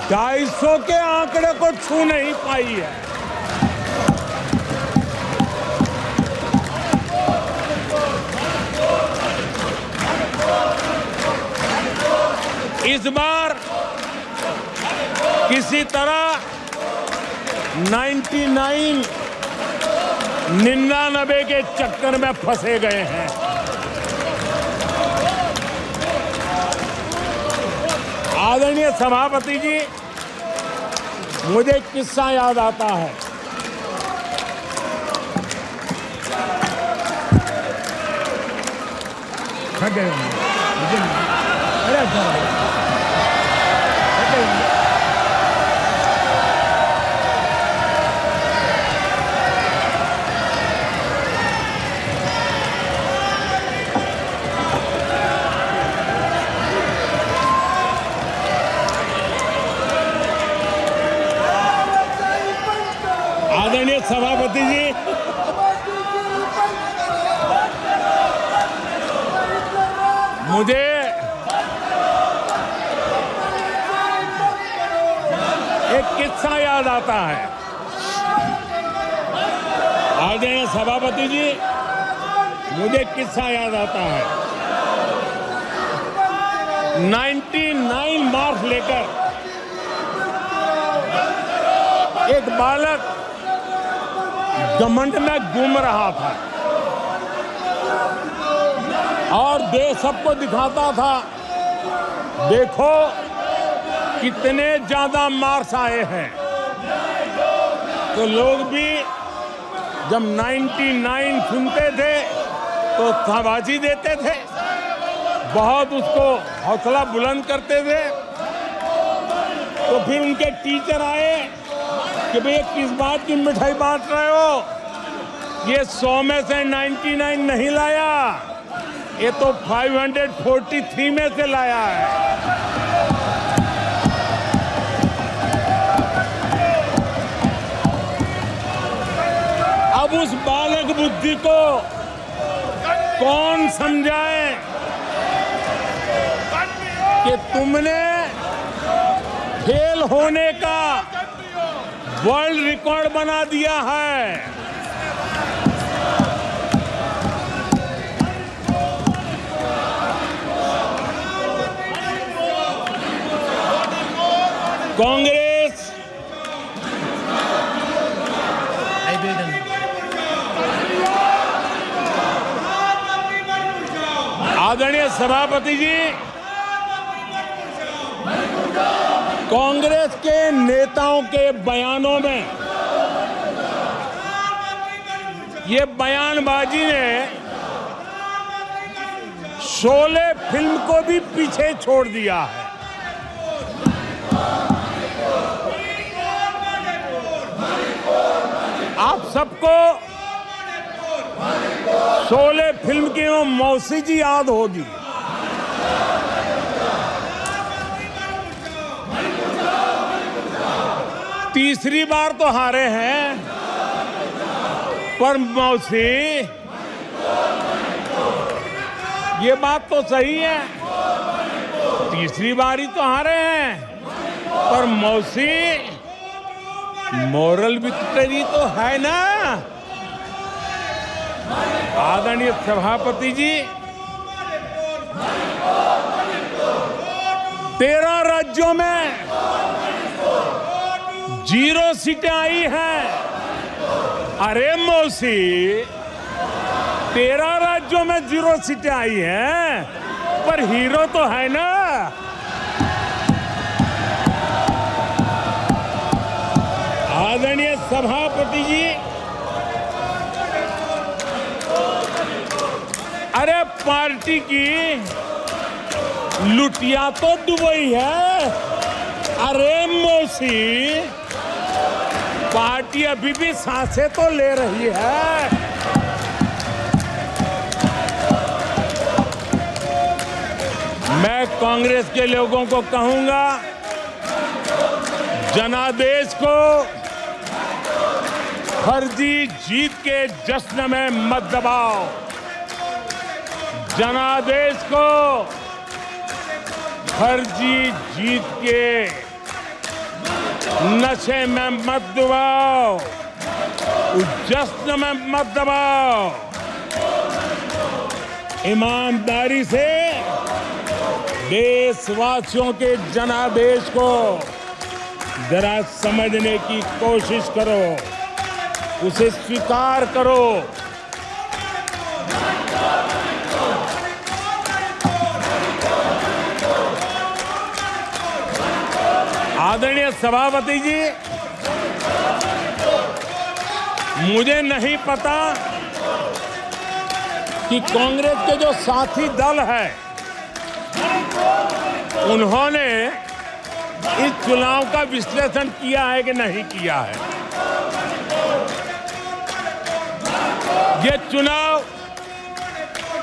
250 के आंकड़े को छू नहीं पाई है। इस बार किसी तरह 99 के चक्कर में फंसे गए हैं। आदरणीय सभापति जी, मुझे एक किस्सा याद आता है। आदरणीय सभापति जी, मुझे एक किस्सा याद आता है। आदरणीय सभापति जी, मुझे एक किस्सा याद आता है। 99 मार्क्स लेकर एक बालक घमंड में घूम रहा था और देश सबको दिखाता था, देखो कितने ज्यादा मार्क्स आए हैं। तो लोग भी जब 99 सुनते थे तो शाबाशी देते थे, बहुत उसको हौसला बुलंद करते थे। तो फिर उनके टीचर आए कि भाई किस बात की मिठाई बांट रहे हो, ये 100 में से 99 नहीं लाया, ये तो 543 में से लाया है। अब उस बालक बुद्धि को कौन समझाए कि तुमने फेल होने का वर्ल्ड रिकॉर्ड बना दिया है। कांग्रेस आदरणीय सभापति जी, कांग्रेस के नेताओं के बयानों में ये बयानबाजी ने शोले फिल्म को भी पीछे छोड़ दिया है। आप सबको शोले फिल्म की वो मौसी जी याद होगी। तीसरी बार तो हारे हैं, पर मौसी, ये बात तो सही है, तीसरी बार ही तो हारे हैं, पर मौसी मोरल विक्ट्री तो है ना। आदरणीय सभापति जी, 13 राज्यों में 0 सीटें आई हैं। अरे मौसी, 13 राज्यों में 0 सीटें आई हैं, पर हीरो तो है ना। आदरणीय सभापति जी, अरे पार्टी की लुटिया तो दुबई है। अरे मौसी, पार्टी अभी भी सांसें तो ले रही है। मैं कांग्रेस के लोगों को कहूंगा, जनादेश को फर्जी जीत के जश्न में मत दबाओ। जनादेश को फर्जी जीत के नशे में मत दबाओ, उस जश्न में मत दबाओ। ईमानदारी से देशवासियों के जनादेश को जरा समझने की कोशिश करो, उसे स्वीकार करो। आदरणीय सभापति जी, मुझे नहीं पता कि कांग्रेस के जो साथी दल है, उन्होंने इस चुनाव का विश्लेषण किया है कि नहीं किया है। ये चुनाव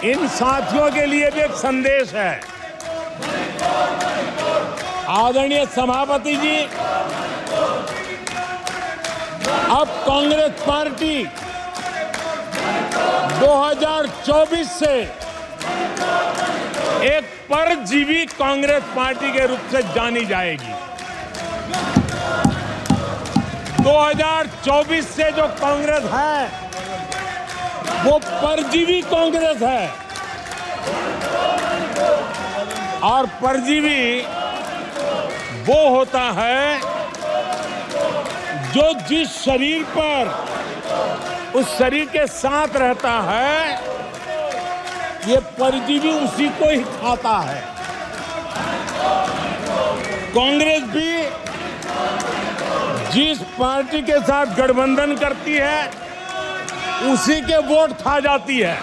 इन साथियों के लिए भी एक संदेश है। आदरणीय सभापति जी, अब कांग्रेस पार्टी 2024 से एक परजीवी कांग्रेस पार्टी के रूप से जानी जाएगी। 2024 से जो कांग्रेस है, वो परजीवी कांग्रेस है। और परजीवी वो होता है जो जिस शरीर पर उस शरीर के साथ रहता है, ये परजीवी उसी को ही खाता है। कांग्रेस भी जिस पार्टी के साथ गठबंधन करती है, उसी के वोट खा जाती है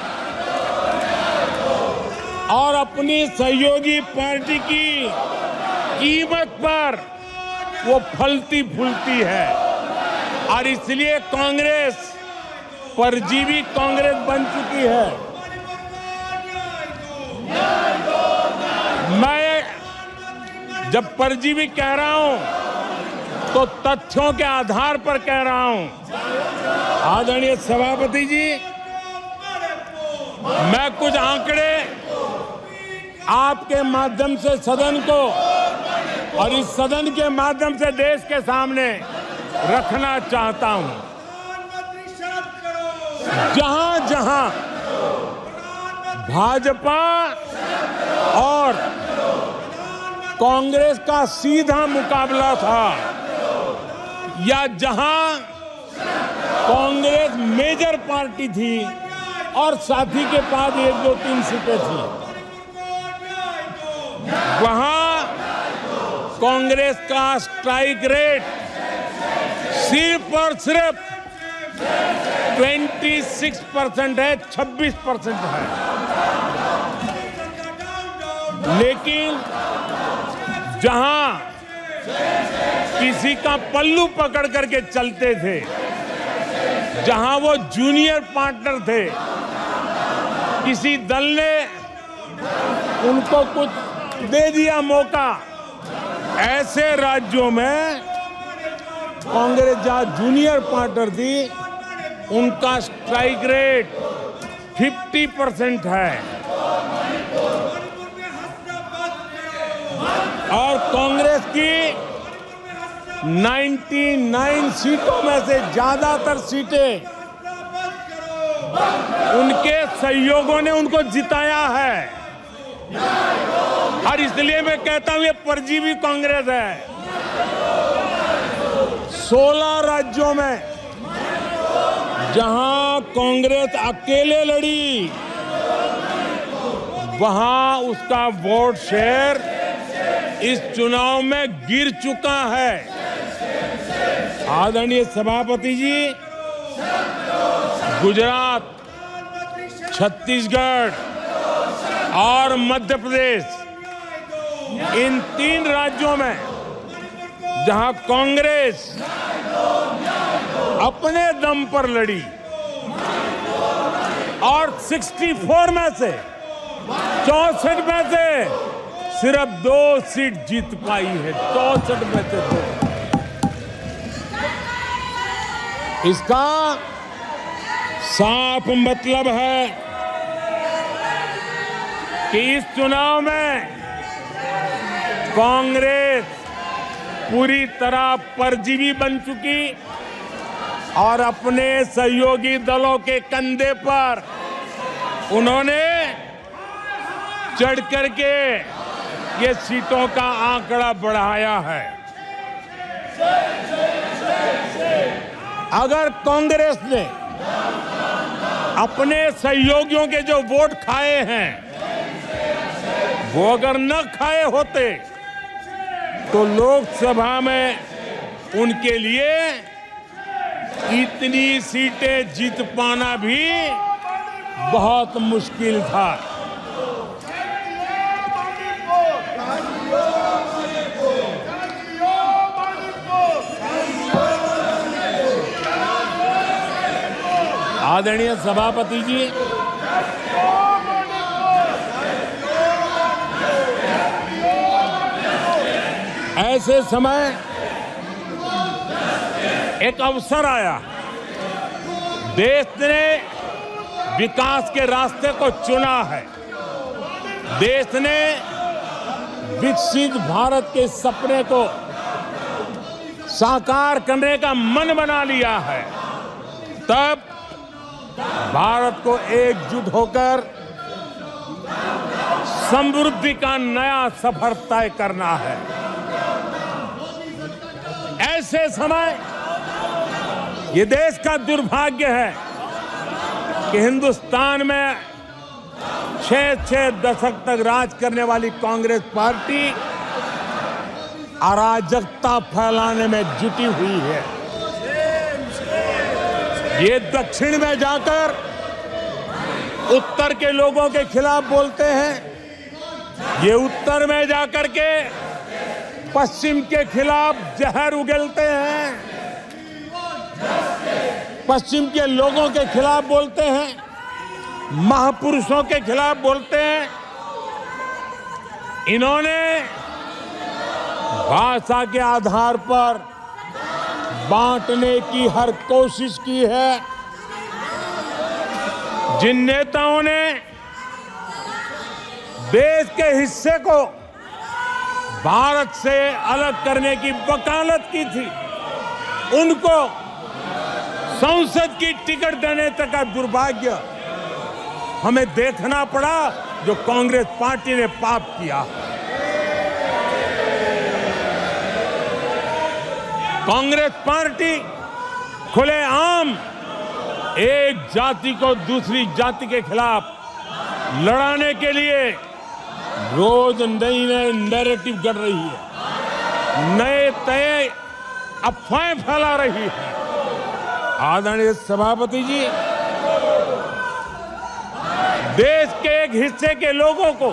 और अपनी सहयोगी पार्टी की कीमत पर वो फलती फूलती है। और इसलिए कांग्रेस परजीवी कांग्रेस बन चुकी है। मैं जब परजीवी कह रहा हूं तो तथ्यों के आधार पर कह रहा हूं। आदरणीय सभापति जी, मैं कुछ आंकड़े आपके माध्यम से सदन को और इस सदन के माध्यम से देश के सामने रखना चाहता हूं। जहां जहां भाजपा और कांग्रेस का सीधा मुकाबला था, या जहां कांग्रेस मेजर पार्टी थी और साथी के पास 1, 2, 3 सीटें थी, वहां कांग्रेस का स्ट्राइक रेट सिर्फ और सिर्फ 26% है, 26% है। लेकिन जहां किसी का पल्लू पकड़ करके चलते थे, जहां वो जूनियर पार्टनर थे, किसी दल ने उनको कुछ दे दिया मौका। ऐसे राज्यों में कांग्रेस जहां जूनियर पार्टनर थी, उनका स्ट्राइक रेट 50% है और कांग्रेस की 99 सीटों में से ज्यादातर सीटें उनके सहयोगियों ने उनको जिताया है। और इसलिए मैं कहता हूं ये परजीवी कांग्रेस है। 16 राज्यों में जहां कांग्रेस अकेले लड़ी, वहां उसका वोट शेयर इस चुनाव में गिर चुका है। आदरणीय सभापति जी, गुजरात, छत्तीसगढ़ और मध्य प्रदेश, इन 3 राज्यों में जहां कांग्रेस अपने दम पर लड़ी और 64 में से 64 में से सिर्फ 2 सीट जीत पाई है। 64 में से 2। इसका साफ मतलब है कि इस चुनाव में कांग्रेस पूरी तरह परजीवी बन चुकी और अपने सहयोगी दलों के कंधे पर उन्होंने चढ़ करके ये सीटों का आंकड़ा बढ़ाया है। अगर कांग्रेस ने अपने सहयोगियों के जो वोट खाए हैं, वो अगर न खाए होते तो लोकसभा में उनके लिए इतनी सीटें जीत पाना भी बहुत मुश्किल था। आदरणीय सभापति जी, ऐसे समय एक अवसर आया। देश ने विकास के रास्ते को चुना है। देश ने विकसित भारत के सपने को साकार करने का मन बना लिया है। तब भारत को एकजुट होकर समृद्धि का नया सफर तय करना है। ऐसे समय ये देश का दुर्भाग्य है कि हिंदुस्तान में 6 दशक तक राज करने वाली कांग्रेस पार्टी अराजकता फैलाने में जुटी हुई है। ये दक्षिण में जाकर उत्तर के लोगों के खिलाफ बोलते हैं, ये उत्तर में जाकर के पश्चिम के खिलाफ जहर उगलते हैं, पश्चिम के लोगों के खिलाफ बोलते हैं, महापुरुषों के खिलाफ बोलते हैं। इन्होंने भाषा के आधार पर बांटने की हर कोशिश की है। जिन नेताओं ने देश के हिस्से को भारत से अलग करने की वकालत की थी, उनको संसद की टिकट देने तक का दुर्भाग्य हमें देखना पड़ा, जो कांग्रेस पार्टी ने पाप किया। कांग्रेस पार्टी खुलेआम एक जाति को दूसरी जाति के खिलाफ लड़ाने के लिए रोज नई नैरेटिव गढ़ रही है, नए तय अफवाहें फैला रही है। आदरणीय सभापति जी, देश के एक हिस्से के लोगों को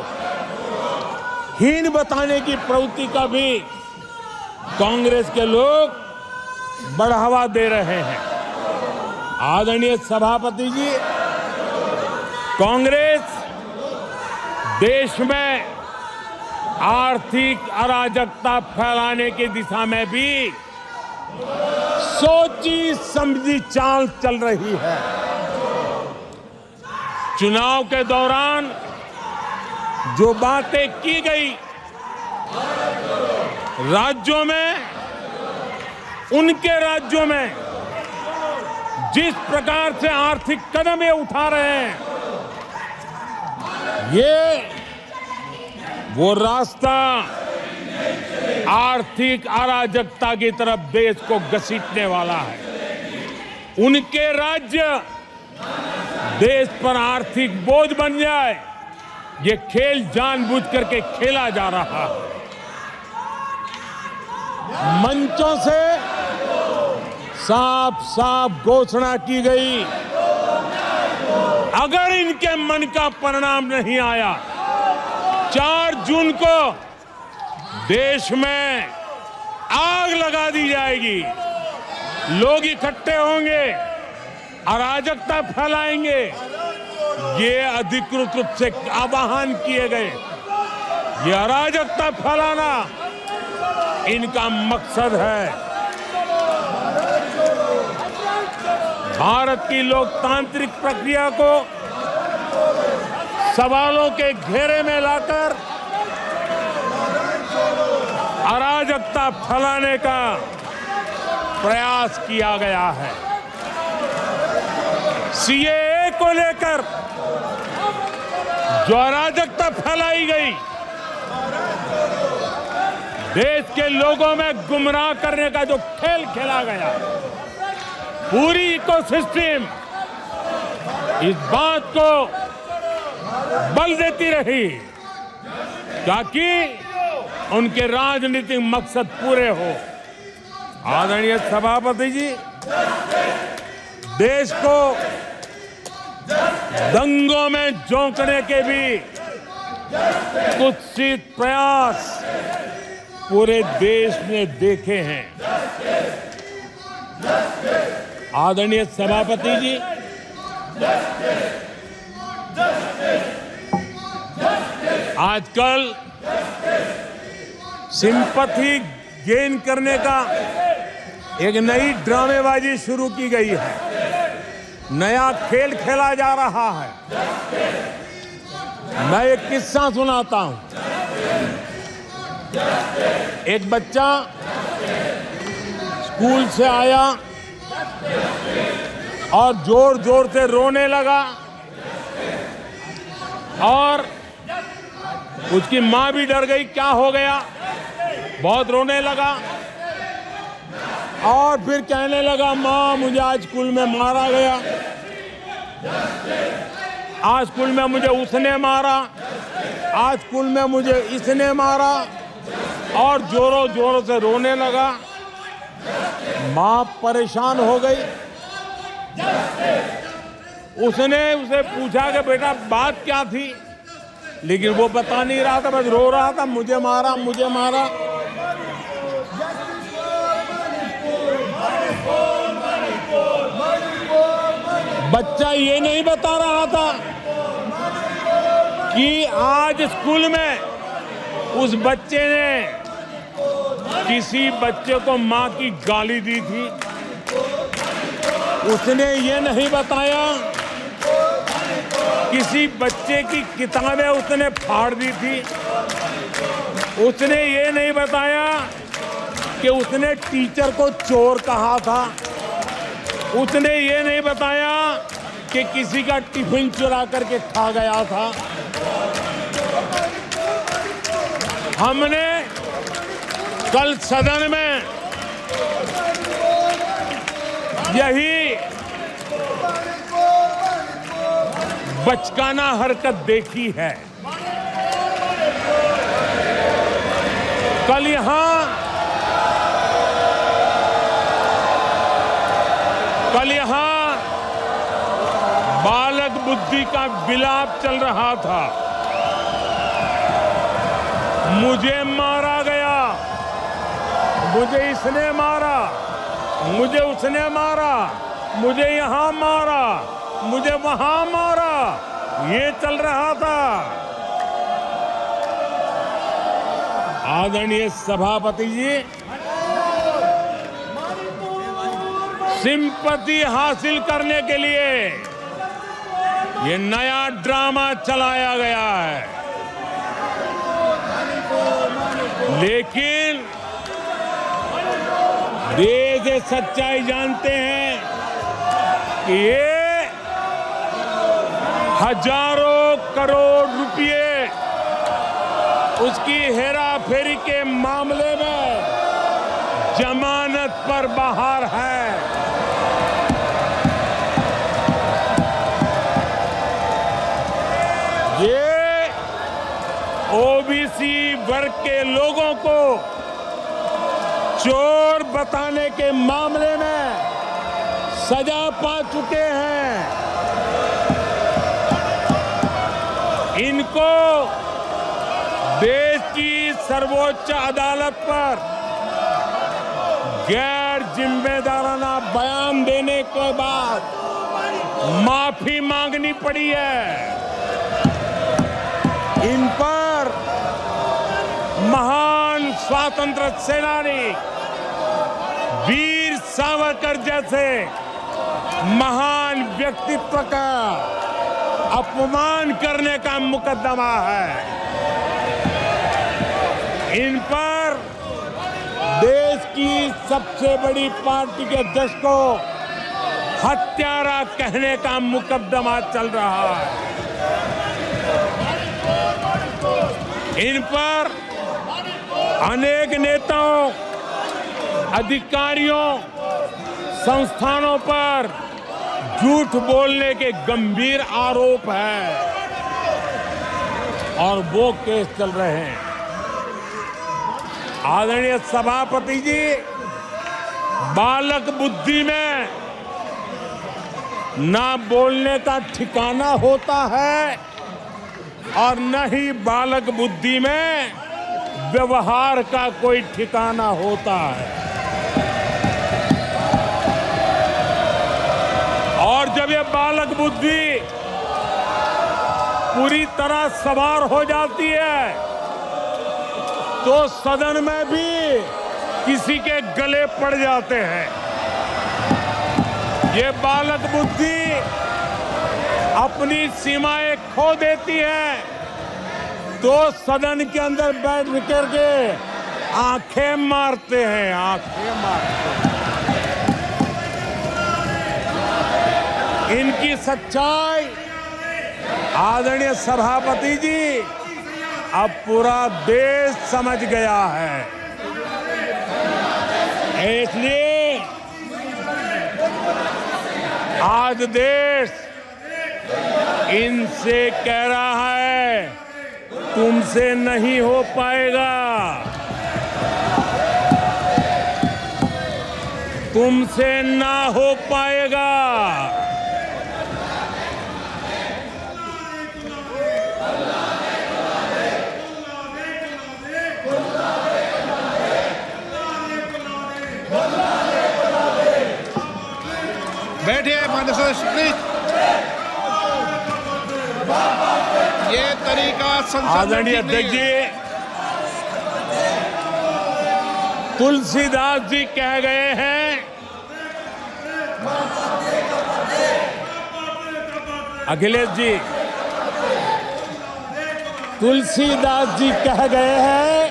हीन बताने की प्रवृत्ति का भी कांग्रेस के लोग बढ़ावा दे रहे हैं। आदरणीय सभापति जी, कांग्रेस देश में आर्थिक अराजकता फैलाने की दिशा में भी सोची समझी चाल चल रही है। चुनाव के दौरान जो बातें की गई राज्यों में, उनके राज्यों में जिस प्रकार से आर्थिक कदम ये उठा रहे हैं, ये वो रास्ता आर्थिक अराजकता की तरफ देश को घसीटने वाला है। उनके राज्य देश पर आर्थिक बोझ बन जाए, ये खेल जानबूझ करके खेला जा रहा है। मंचों से साफ साफ घोषणा की गई, अगर इनके मन का परिणाम नहीं आया, 4 जून को देश में आग लगा दी जाएगी, लोग इकट्ठे होंगे, अराजकता फैलाएंगे। ये अधिकृत रूप से आह्वान किए गए, ये अराजकता फैलाना इनका मकसद है। भारत की लोकतांत्रिक प्रक्रिया को सवालों के घेरे में लाकर अराजकता फैलाने का प्रयास किया गया है। सीएए को लेकर जो अराजकता फैलाई गई, देश के लोगों में गुमराह करने का जो खेल खेला गया, पूरी इकोसिस्टम इस बात को बल देती रही ताकि उनके राजनीतिक मकसद पूरे हो। आदरणीय सभापति जी, देश को दंगों में झोंकने के भी कुत्सित प्रयास पूरे देश ने देखे हैं। आदरणीय सभापति जी, आजकल सिंपैथी गेन करने का एक नई ड्रामेबाजी शुरू की गई है, नया खेल खेला जा रहा है। मैं एक किस्सा सुनाता हूं। एक बच्चा स्कूल से आया और जोर जोर से रोने लगा और उसकी माँ भी डर गई, क्या हो गया, बहुत रोने लगा और फिर कहने लगा, माँ मुझे आज स्कूल में मारा गया, आज स्कूल में मुझे उसने मारा, आज स्कूल में मुझे इसने मारा, और जोरों जोरों से रोने लगा। माँ परेशान हो गई। उसने उसे पूछा कि बेटा बात क्या थी, लेकिन वो बता नहीं रहा था, बस रो रहा था, मुझे मारा मुझे मारा। बच्चा ये नहीं बता रहा था कि आज स्कूल में उस बच्चे ने किसी बच्चे को मां की गाली दी थी। उसने ये नहीं बताया किसी बच्चे की किताबें उसने फाड़ दी थी। उसने ये नहीं बताया कि उसने टीचर को चोर कहा था। उसने ये नहीं बताया कि किसी का टिफिन चुरा करके खा गया था। हमने कल सदन में यही बचकाना हरकत देखी है। कल यहां बालक बुद्धि का विलाप चल रहा था। मुझे मारा गया, मुझे इसने मारा, मुझे उसने मारा, मुझे यहां मारा, मुझे वहां मारा। ये चल रहा था। आदरणीय सभापति जी, सिंपैथी हासिल करने के लिए ये नया ड्रामा चलाया गया है, लेकिन देश ये सच्चाई जानते हैं कि ये हजारों करोड़ रुपए उसकी हेराफेरी के मामले में जमानत पर बाहर है। ये ओबीसी वर्ग के लोगों को चोर बताने के मामले में सजा पा चुके हैं। इनको देश की सर्वोच्च अदालत पर गैर जिम्मेदाराना बयान देने के बाद माफी मांगनी पड़ी है। इन पर महान स्वातंत्र सेनानी वीर सावरकर जैसे महान व्यक्तित्व का अपमान करने का मुकदमा है। इन पर देश की सबसे बड़ी पार्टी के अध्यक्ष को हत्यारा कहने का मुकदमा चल रहा है। इन पर अनेक नेताओं, अधिकारियों, संस्थानों पर झूठ बोलने के गंभीर आरोप है और वो केस चल रहे हैं। आदरणीय सभापति जी, बालक बुद्धि में ना बोलने का ठिकाना होता है और न ही बालक बुद्धि में व्यवहार का कोई ठिकाना होता है। और जब ये बालक बुद्धि पूरी तरह सवार हो जाती है तो सदन में भी किसी के गले पड़ जाते हैं। ये बालक बुद्धि अपनी सीमाएं खो देती है तो सदन के अंदर बैठ करके आंखें मारते हैं, आंखें मारते हैं। इनकी सच्चाई आदरणीय सभापति जी अब पूरा देश समझ गया है। इसलिए आज देश इनसे कह रहा है तुमसे नहीं हो पाएगा, तुमसे ना हो पाएगा। बैठिए माननीय सदस्य प्लीज। ये तरीका संसद आदरणीय अध्यक्ष जी, तुलसीदास जी कह गए हैं, अखिलेश जी, तुलसीदास जी कह गए हैं,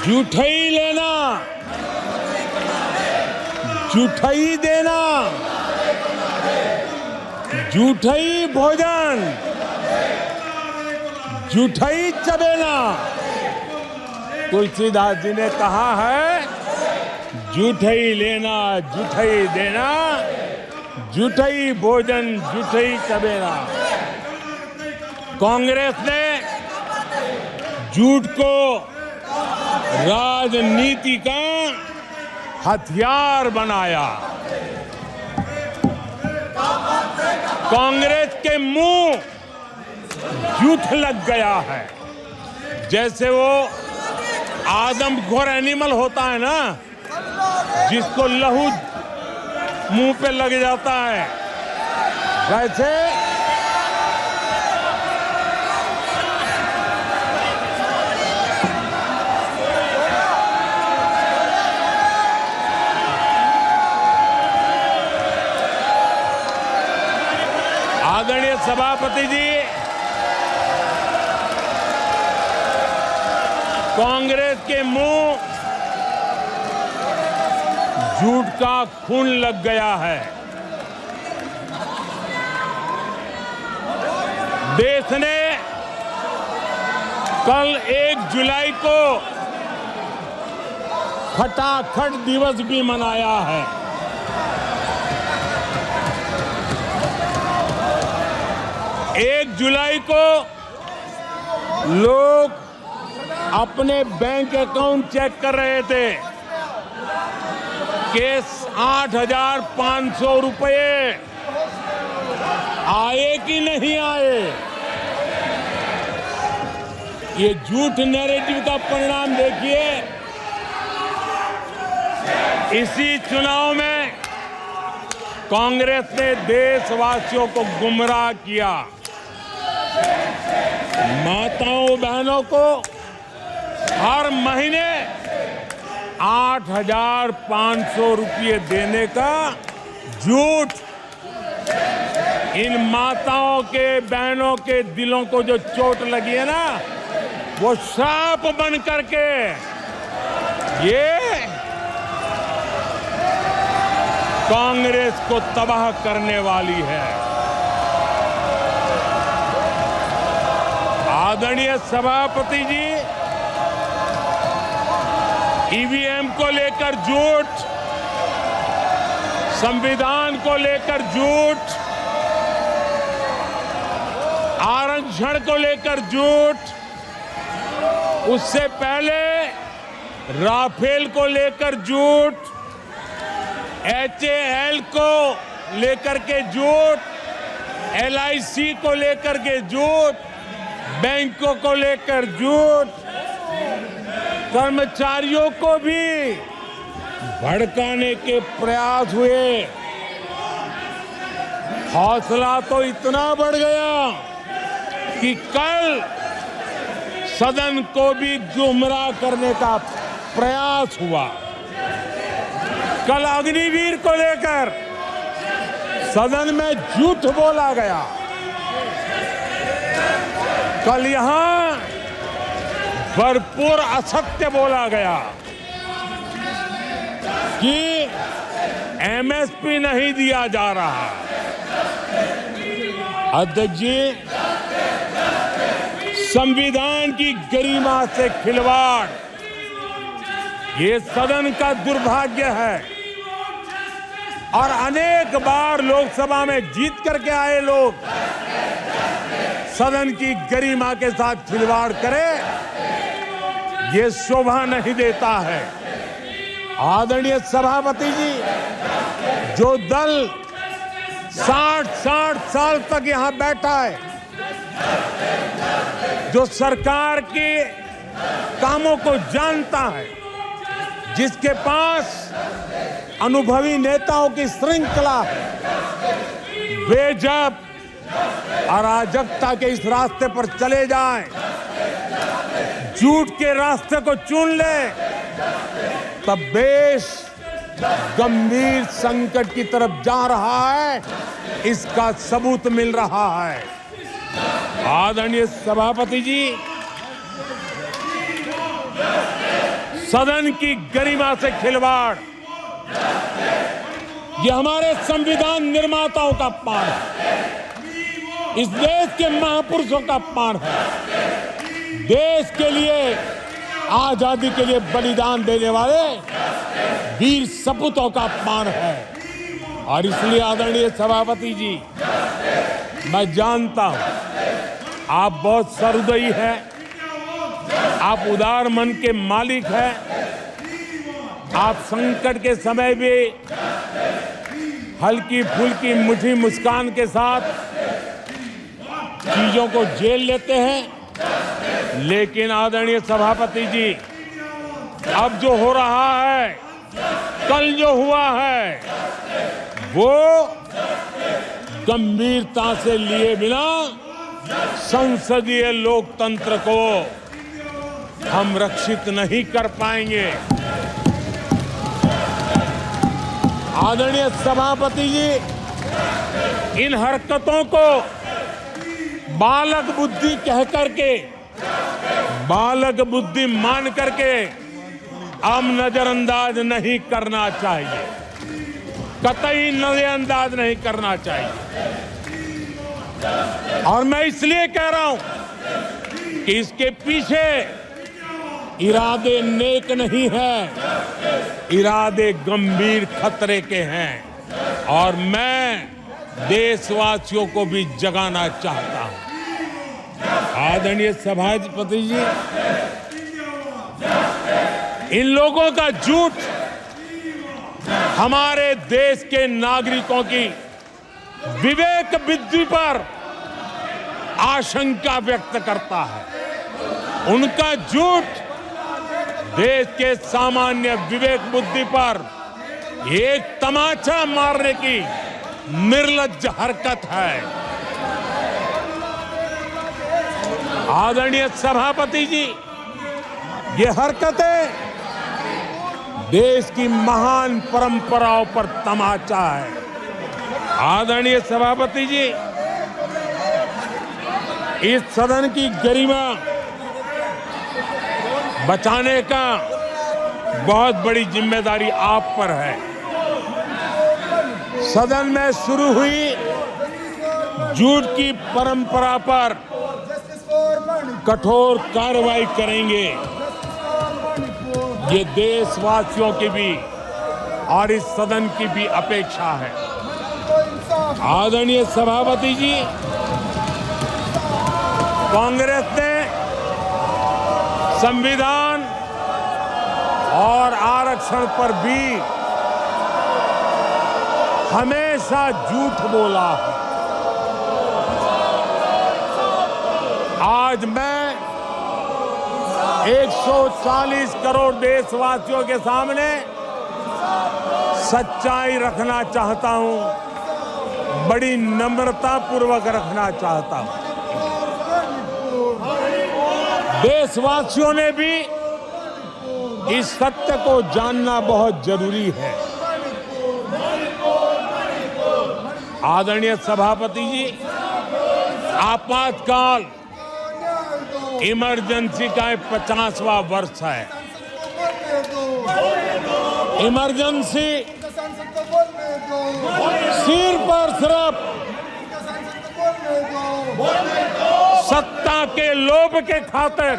जूठई लेना जूठई देना, जूठई भोजन जूठई चबेना। तुलसीदास जी ने कहा है जूठई लेना जूठई देना, जूठई भोजन जूठई चबेना। कांग्रेस ने झूठ को राजनीति का हथियार बनाया। कांग्रेस के मुंह झूठ लग गया है। जैसे वो आदमखोर एनिमल होता है ना, जिसको लहू मुंह पे लग जाता है, वैसे आदरणीय सभापति जी, कांग्रेस के मुंह झूठ का खून लग गया है। देश ने कल 1 जुलाई को खटाखट दिवस भी मनाया है। एक जुलाई को लोग अपने बैंक अकाउंट चेक कर रहे थे कि 8,500 रुपए आए कि नहीं आए। ये झूठ नैरेटिव का परिणाम देखिए। इसी चुनाव में कांग्रेस ने देशवासियों को गुमराह किया। माताओं बहनों को हर महीने 8,500 रुपये देने का झूठ। इन माताओं के बहनों के दिलों को जो चोट लगी है ना, वो श्राप बन करके ये कांग्रेस को तबाह करने वाली है। आदरणीय सभापति जी, ईवीएम को लेकर झूठ, संविधान को लेकर झूठ, आरक्षण को लेकर झूठ, उससे पहले राफेल को लेकर झूठ, HAL को लेकर के झूठ, LIC को लेकर के झूठ, बैंकों को लेकर झूठ, कर्मचारियों को भी भड़काने के प्रयास हुए। हौसला तो इतना बढ़ गया कि कल सदन को भी गुमराह करने का प्रयास हुआ। कल अग्निवीर को लेकर सदन में झूठ बोला गया। कल यहां भरपूर असत्य बोला गया कि MSP नहीं दिया जा रहा। अध्यक्ष जी, संविधान की गरिमा से खिलवाड़ ये सदन का दुर्भाग्य है। और अनेक बार लोकसभा में जीत करके आए लोग सदन की गरिमा के साथ खिलवाड़ करें, ये शोभा नहीं देता है। आदरणीय सभापति जी, जो दल 60 साल तक यहां बैठा है, जो सरकार के कामों को जानता है, जिसके पास अनुभवी नेताओं की श्रृंखला है, वे जब अराजकता के इस रास्ते पर चले जाएं, झूठ के रास्ते को चुन ले, तब देश गंभीर संकट की तरफ जा रहा है। इसका सबूत मिल रहा है। आदरणीय सभापति जी, सदन की गरिमा से खिलवाड़ ये हमारे संविधान निर्माताओं का अपमान है। इस देश के महापुरुषों का अपमान है। देश के लिए, आजादी के लिए बलिदान देने वाले वीर सपूतों का अपमान है। और इसलिए आदरणीय सभापति जी, मैं जानता हूं आप बहुत सहृदयी हैं, आप उदार मन के मालिक हैं। आप संकट के समय भी हल्की फुल्की मीठी मुस्कान के साथ चीजों को झेल लेते हैं। लेकिन आदरणीय सभापति जी, अब जो हो रहा है, कल जो हुआ है, वो गंभीरता से लिए बिना संसदीय लोकतंत्र को हम रक्षित नहीं कर पाएंगे। आदरणीय सभापति जी, इन हरकतों को बालक बुद्धि कह करके, बालक बुद्धि मान करके हम नजरअंदाज नहीं करना चाहिए, कतई नजरअंदाज नहीं करना चाहिए। और मैं इसलिए कह रहा हूं कि इसके पीछे इरादे नेक नहीं है, इरादे गंभीर खतरे के हैं और मैं देशवासियों को भी जगाना चाहता हूं। आदरणीय सभापति जी, इन लोगों का झूठ हमारे देश के नागरिकों की विवेक बुद्धि पर आशंका व्यक्त करता है। उनका झूठ देश के सामान्य विवेक बुद्धि पर एक तमाचा मारने की निर्लज्ज हरकत है। आदरणीय सभापति जी, ये हरकतें देश की महान परंपराओं पर तमाचा है। आदरणीय सभापति जी, इस सदन की गरिमा बचाने का बहुत बड़ी जिम्मेदारी आप पर है। सदन में शुरू हुई झूठ की परंपरा पर कठोर कार्रवाई करेंगे, ये देशवासियों की भी और इस सदन की भी अपेक्षा है। आदरणीय सभापति जी, कांग्रेस ने संविधान और आरक्षण पर भी हमेशा झूठ बोला है। आज मैं 140 करोड़ देशवासियों के सामने सच्चाई रखना चाहता हूं, बड़ी नम्रता पूर्वक रखना चाहता हूं। देशवासियों ने भी इस सत्य को जानना बहुत जरूरी है। आदरणीय सभापति जी, आपातकाल इमरजेंसी का 50वां वर्ष है। इमरजेंसी सिर पर सिर्फ सत्ता के लोभ के खातिर,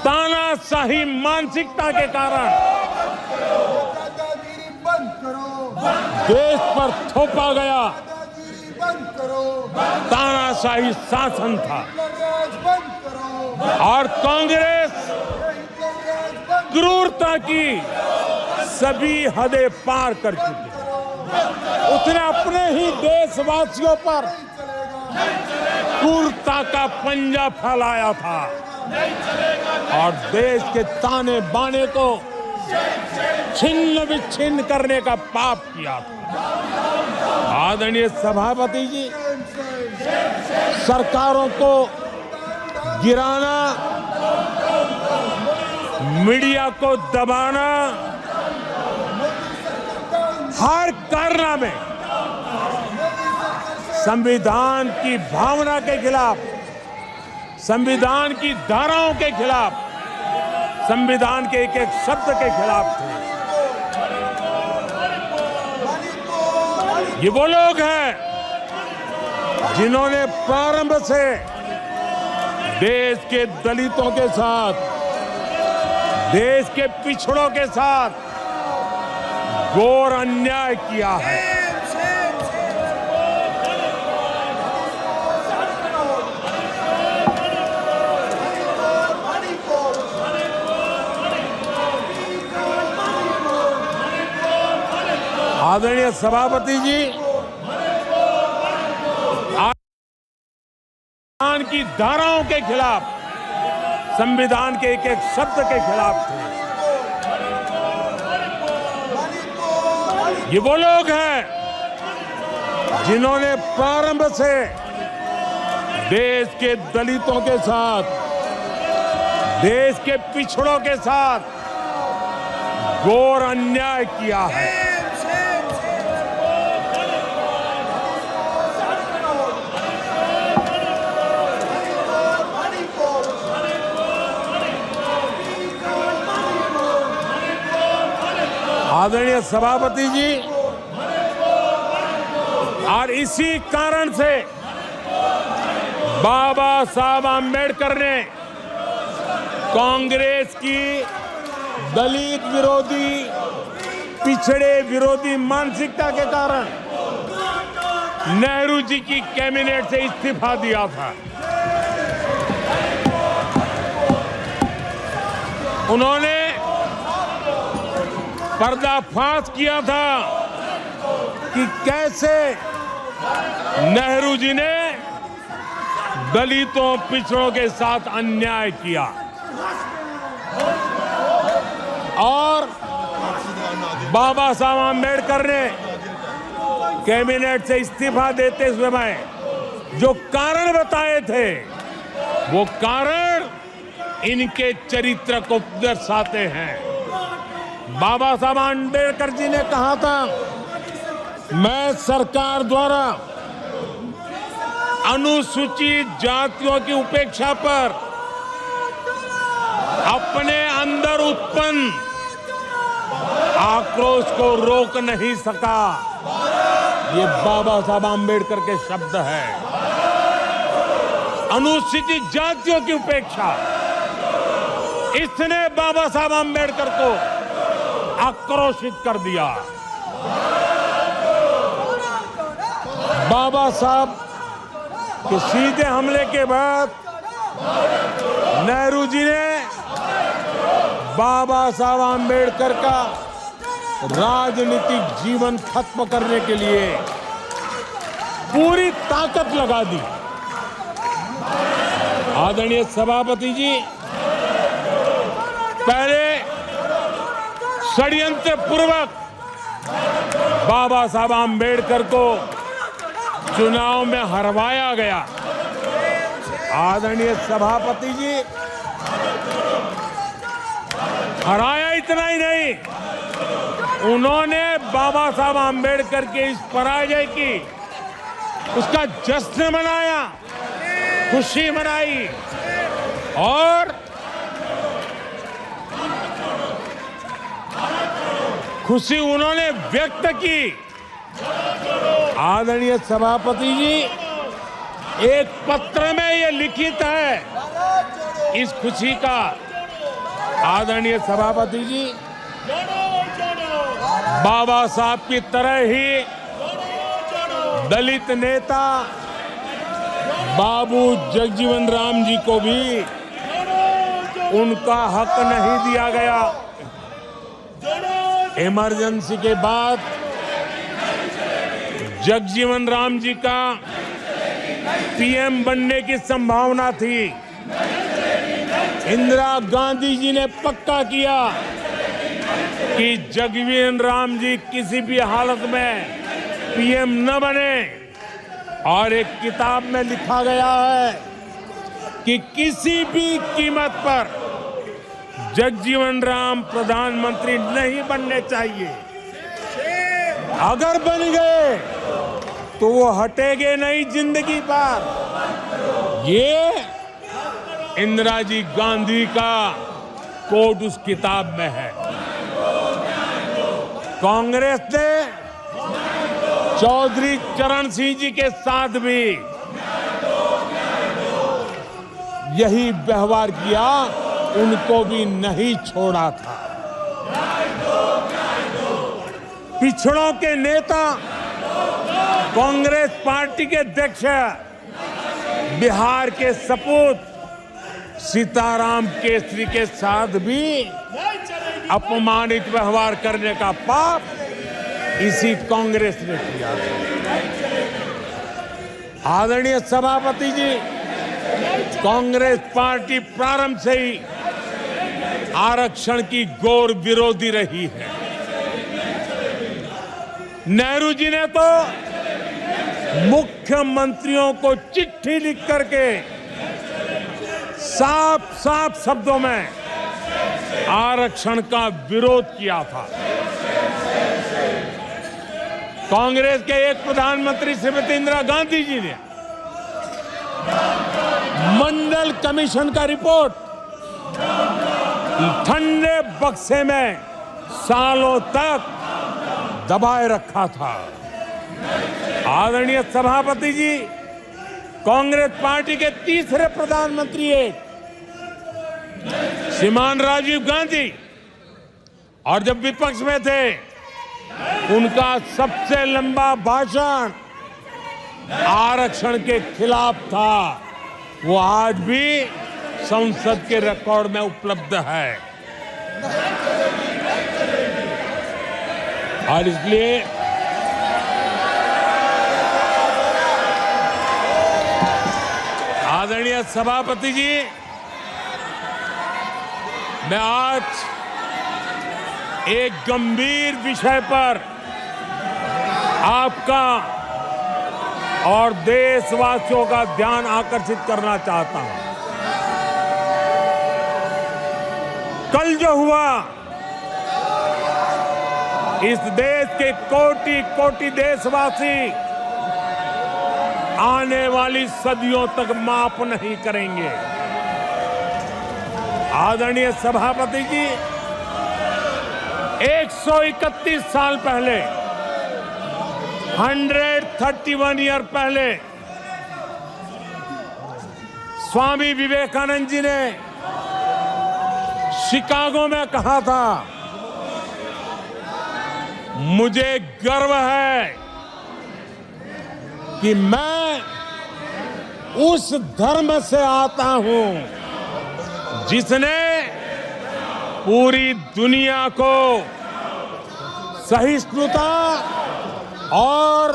तानाशाही मानसिकता के कारण देश पर थोपा गया तानाशाही शासन था और कांग्रेस क्रूरता की सभी हदें पार कर चुकी है। उसने अपने ही देशवासियों पर क्रूरता का पंजा फैलाया था और देश के ताने बाने को छिन्न विच्छिन्न करने का पाप किया था। आदरणीय सभापति जी, सरकारों को गिराना, मीडिया को दबाना, हर कारनामे संविधान की भावना के खिलाफ, संविधान की धाराओं के खिलाफ, संविधान के एक एक शब्द के खिलाफ थे। ये वो लोग हैं जिन्होंने प्रारंभ से देश के दलितों के साथ, देश के पिछड़ों के साथ घोर अन्याय किया है। आदरणीय सभापति जी, संविधान की धाराओं के खिलाफ, संविधान के एक एक शब्द के खिलाफ थे। ये वो लोग हैं जिन्होंने प्रारंभ से देश के दलितों के साथ, देश के पिछड़ों के साथ घोर अन्याय किया है। आदरणीय सभापति जी, और इसी कारण से बाबा साहब आम्बेडकर ने कांग्रेस की दलित विरोधी, पिछड़े विरोधी मानसिकता के कारण नेहरू जी की कैबिनेट से इस्तीफा दिया था। उन्होंने पर्दाफाश किया था कि कैसे नेहरू जी ने दलितों, पिछड़ों के साथ अन्याय किया और बाबा साहब आम्बेडकर ने कैबिनेट से इस्तीफा देते समय जो कारण बताए थे, वो कारण इनके चरित्र को दर्शाते हैं। बाबा साहब आम्बेडकर जी ने कहा था, मैं सरकार द्वारा अनुसूचित जातियों की उपेक्षा पर अपने अंदर उत्पन्न आक्रोश को रोक नहीं सका। ये बाबा साहब आम्बेडकर के शब्द हैं। अनुसूचित जातियों की उपेक्षा, इसने बाबा साहब आम्बेडकर को आक्रोशित कर दिया। बाबा साहब के सीधे हमले के बाद नेहरू जी ने बाबा साहब आम्बेडकर का राजनीतिक जीवन खत्म करने के लिए पूरी ताकत लगा दी। आदरणीय सभापति जी, पहले षड्यंत्र पूर्वक बाबा साहब आम्बेडकर को चुनाव में हरवाया गया। आदरणीय सभापति जी, हराया इतना ही नहीं, उन्होंने बाबा साहब आम्बेडकर के इस पराजय की, उसका जश्न मनाया, खुशी मनाई और खुशी उन्होंने व्यक्त की। आदरणीय सभापति जी, एक पत्र में ये लिखित है इस खुशी का। आदरणीय सभापति जी, बाबा साहब की तरह ही दलित नेता बाबू जगजीवन राम जी को भी उनका हक नहीं दिया गया। इमरजेंसी के बाद जगजीवन राम जी का पीएम बनने की संभावना थी। इंदिरा गांधी जी ने पक्का किया कि जगजीवन राम जी किसी भी हालत में पीएम न बने, और एक किताब में लिखा गया है कि किसी भी कीमत पर जगजीवन राम प्रधानमंत्री नहीं बनने चाहिए। अगर बन गए तो वो हटेंगे नहीं जिंदगी पर। ये इंदिरा जी गांधी का कोट उस किताब में है। कांग्रेस ने चौधरी चरण सिंह जी के साथ भी यही व्यवहार किया, उनको भी नहीं छोड़ा था। पिछड़ों के नेता, कांग्रेस पार्टी के अध्यक्ष बिहार के सपूत सीताराम केसरी के साथ भी अपमानित व्यवहार करने का पाप इसी कांग्रेस ने किया। आदरणीय सभापति जी, कांग्रेस पार्टी प्रारंभ से ही आरक्षण की घोर विरोधी रही है। नेहरू जी ने तो मुख्यमंत्रियों को चिट्ठी लिख करके साफ साफ शब्दों में आरक्षण का विरोध किया था। कांग्रेस के एक प्रधानमंत्री श्रीमती इंदिरा गांधी जी ने मंडल कमीशन का रिपोर्ट ठंडे बक्से में सालों तक दबाए रखा था। आदरणीय सभापति जी, कांग्रेस पार्टी के तीसरे प्रधानमंत्री श्रीमान राजीव गांधी, और जब विपक्ष में थे उनका सबसे लंबा भाषण आरक्षण के खिलाफ था। वो आज भी संसद के रिकॉर्ड में उपलब्ध है। और इसलिए आदरणीय सभापति जी, मैं आज एक गंभीर विषय पर आपका और देशवासियों का ध्यान आकर्षित करना चाहता हूं। कल जो हुआ, इस देश के कोटि कोटि देशवासी आने वाली सदियों तक माफ नहीं करेंगे। आदरणीय सभापति जी, 131 साल पहले, 131 ईयर पहले स्वामी विवेकानंद जी ने शिकागो में कहा था, मुझे गर्व है कि मैं उस धर्म से आता हूं जिसने पूरी दुनिया को सहिष्णुता और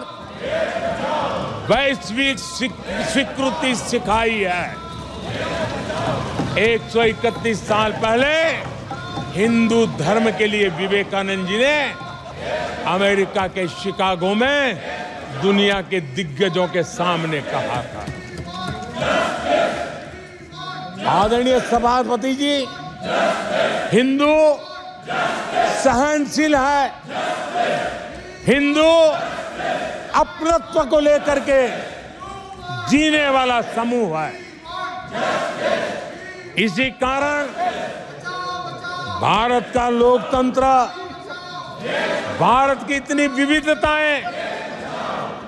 वैश्विक स्वीकृति सिखाई है। 131 साल पहले हिंदू धर्म के लिए विवेकानंद जी ने अमेरिका के शिकागो में दुनिया के दिग्गजों के सामने कहा था। आदरणीय सभापति जी, हिंदू सहनशील है, हिंदू अपनत्व को लेकर के जीने वाला समूह है। इसी कारण भारत का लोकतंत्र, भारत की इतनी विविधताएं,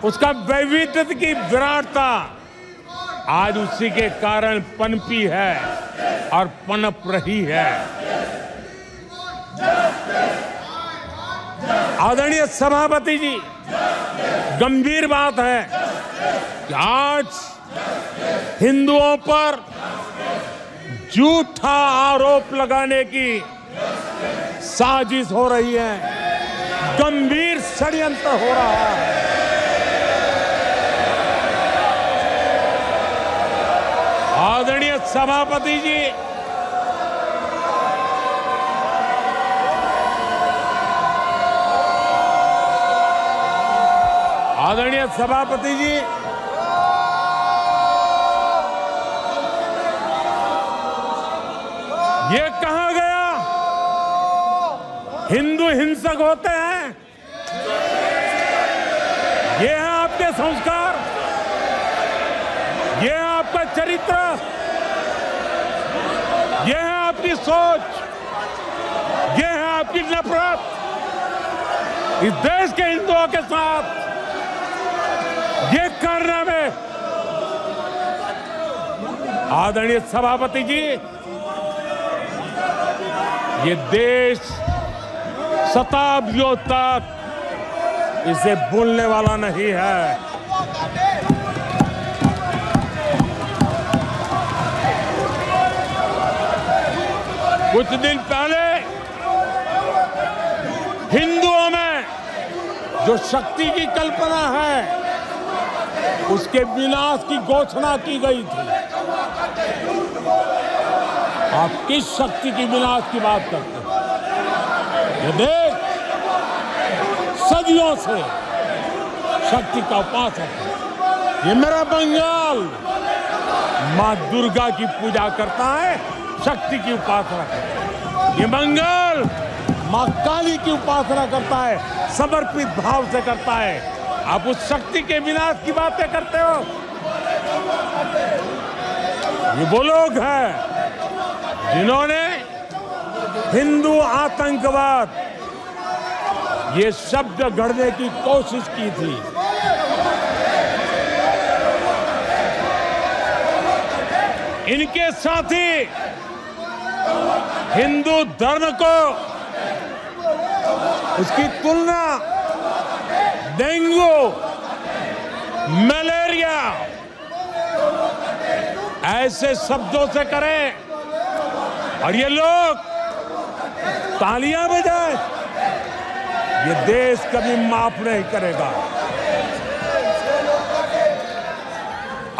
उसका वैविध्य की विराटता आज उसी के कारण पनपी है और पनप रही है। आदरणीय सभापति जी, गंभीर बात है कि आज हिंदुओं पर झूठा आरोप लगाने की साजिश हो रही है, गंभीर षड्यंत्र हो रहा है। आदरणीय सभापति जी, आदरणीय सभापति जी, ये कहा गया हिंदू हिंसक होते हैं? ये है आपके संस्कार, ये है आपका चरित्र, ये है आपकी सोच, ये है आपकी नफरत इस देश के हिंदुओं के साथ। ये करने में आदरणीय सभापति जी, ये देश शताब्दियों तक इसे भूलने वाला नहीं है। कुछ दिन पहले हिंदुओं में जो शक्ति की कल्पना है, उसके विनाश की घोषणा की गई थी। आप किस शक्ति की विनाश की बात करते हैं? ये देश सदियों से शक्ति का उपासक है। ये मेरा बंगाल माँ दुर्गा की पूजा करता है, शक्ति की उपासना करता है। ये बंगाल माँ काली की उपासना करता है, समर्पित भाव से करता है। आप उस शक्ति के विनाश की बातें करते हो। ये वो लोग हैं जिन्होंने हिंदू आतंकवाद ये शब्द गढ़ने की कोशिश की थी। इनके साथी हिंदू धर्म को उसकी तुलना डेंगू, मलेरिया ऐसे शब्दों से करें और ये लोग तालियां बजाएं, ये देश कभी माफ नहीं करेगा।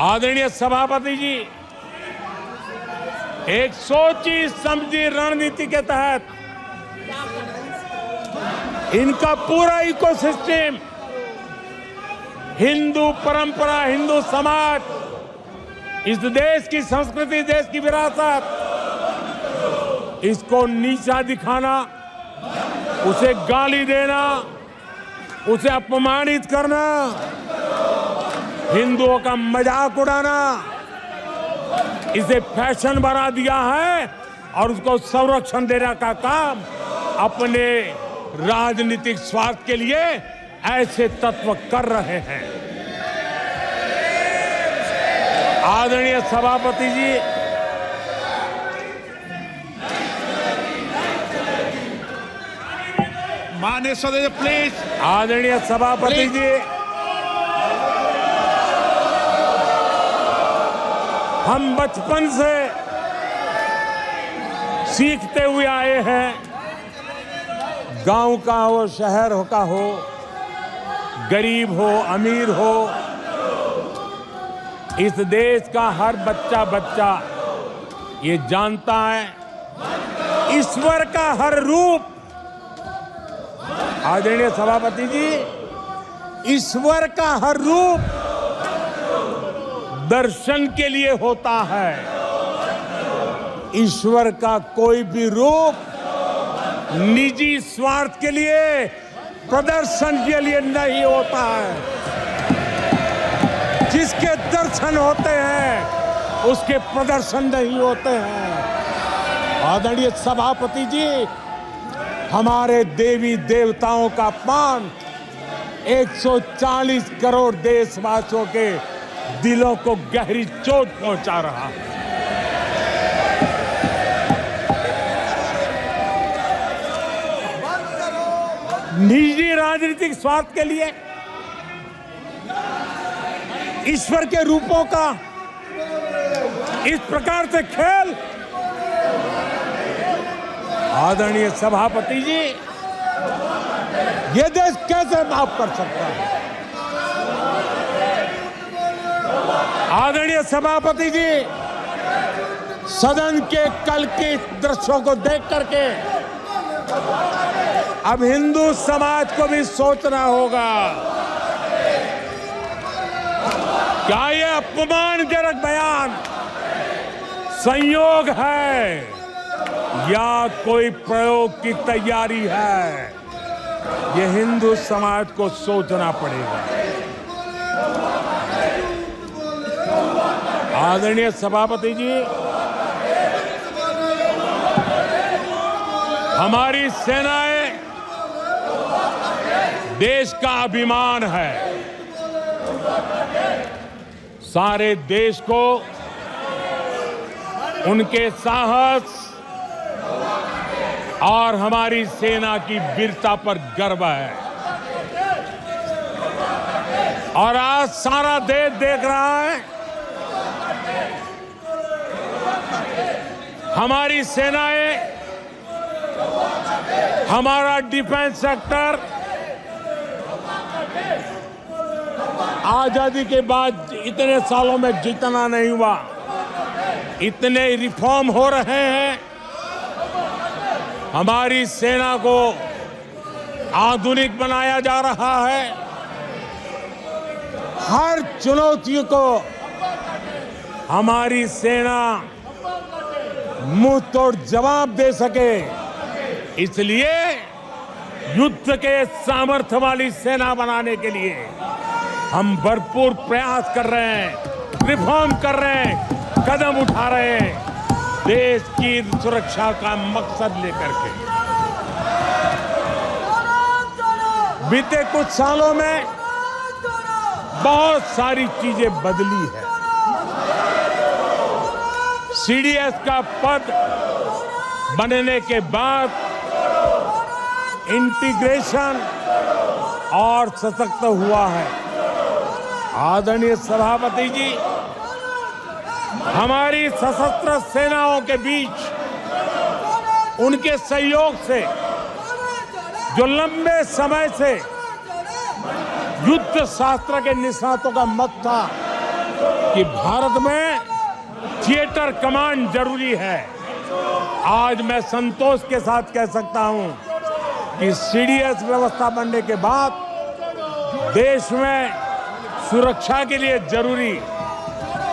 आदरणीय सभापति जी, एक सोची समझी रणनीति के तहत इनका पूरा इकोसिस्टम, हिंदू परंपरा, हिंदू समाज, इस देश की संस्कृति, देश की विरासत, इसको नीचा दिखाना, उसे गाली देना, उसे अपमानित करना, हिंदुओं का मजाक उड़ाना, इसे फैशन बना दिया है और उसको संरक्षण देने का काम अपने राजनीतिक स्वार्थ के लिए ऐसे तत्व कर रहे हैं। आदरणीय सभापति जी, माननीय सदस्य प्लीज। आदरणीय सभापति जी, हम बचपन से सीखते हुए आए हैं, गांव का हो, शहर का हो, गरीब हो, अमीर हो, इस देश का हर बच्चा ये जानता है ईश्वर का हर रूप, आदरणीय सभापति जी, ईश्वर का हर रूप दर्शन के लिए होता है। ईश्वर का कोई भी रूप निजी स्वार्थ के लिए, प्रदर्शन के लिए नहीं होता है। जिसके दर्शन होते हैं उसके प्रदर्शन नहीं होते हैं। आदरणीय सभापति जी, हमारे देवी देवताओं का अपमान 140 करोड़ देशवासियों के दिलों को गहरी चोट पहुंचा रहा है। निजी राजनीतिक स्वार्थ के लिए ईश्वर के रूपों का इस प्रकार से खेल, आदरणीय सभापति जी, ये देश कैसे माफ कर सकता है? आदरणीय सभापति जी, सदन के कल के दृश्यों को देख करके अब हिंदू समाज को भी सोचना होगा, क्या ये अपमानजनक बयान संयोग है या कोई प्रयोग की तैयारी है? ये हिंदू समाज को सोचना पड़ेगा। आदरणीय सभापति जी, हमारी सेनाएं देश का अभिमान है। सारे देश को उनके साहस और हमारी सेना की वीरता पर गर्व है। और आज सारा देश देख रहा है हमारी सेनाएं, हमारा डिफेंस सेक्टर आजादी के बाद इतने सालों में जितना नहीं हुआ, इतने रिफॉर्म हो रहे हैं। हमारी सेना को आधुनिक बनाया जा रहा है। हर चुनौती को हमारी सेना मुंह तोड़ जवाब दे सके, इसलिए युद्ध के सामर्थ्य वाली सेना बनाने के लिए हम भरपूर प्रयास कर रहे हैं, रिफॉर्म कर रहे हैं, कदम उठा रहे हैं देश की सुरक्षा का मकसद लेकर के। बीते कुछ सालों में बहुत सारी चीजें बदली है। सीडीएस का पद बनने के बाद इंटीग्रेशन और सशक्त हुआ है। आदरणीय सभापति जी, हमारी सशस्त्र सेनाओं के बीच उनके सहयोग से जो लंबे समय से युद्ध शास्त्र के निष्णातों का मत था कि भारत में थिएटर कमांड जरूरी है, आज मैं संतोष के साथ कह सकता हूं कि सीडीएस व्यवस्था बनने के बाद देश में सुरक्षा के लिए जरूरी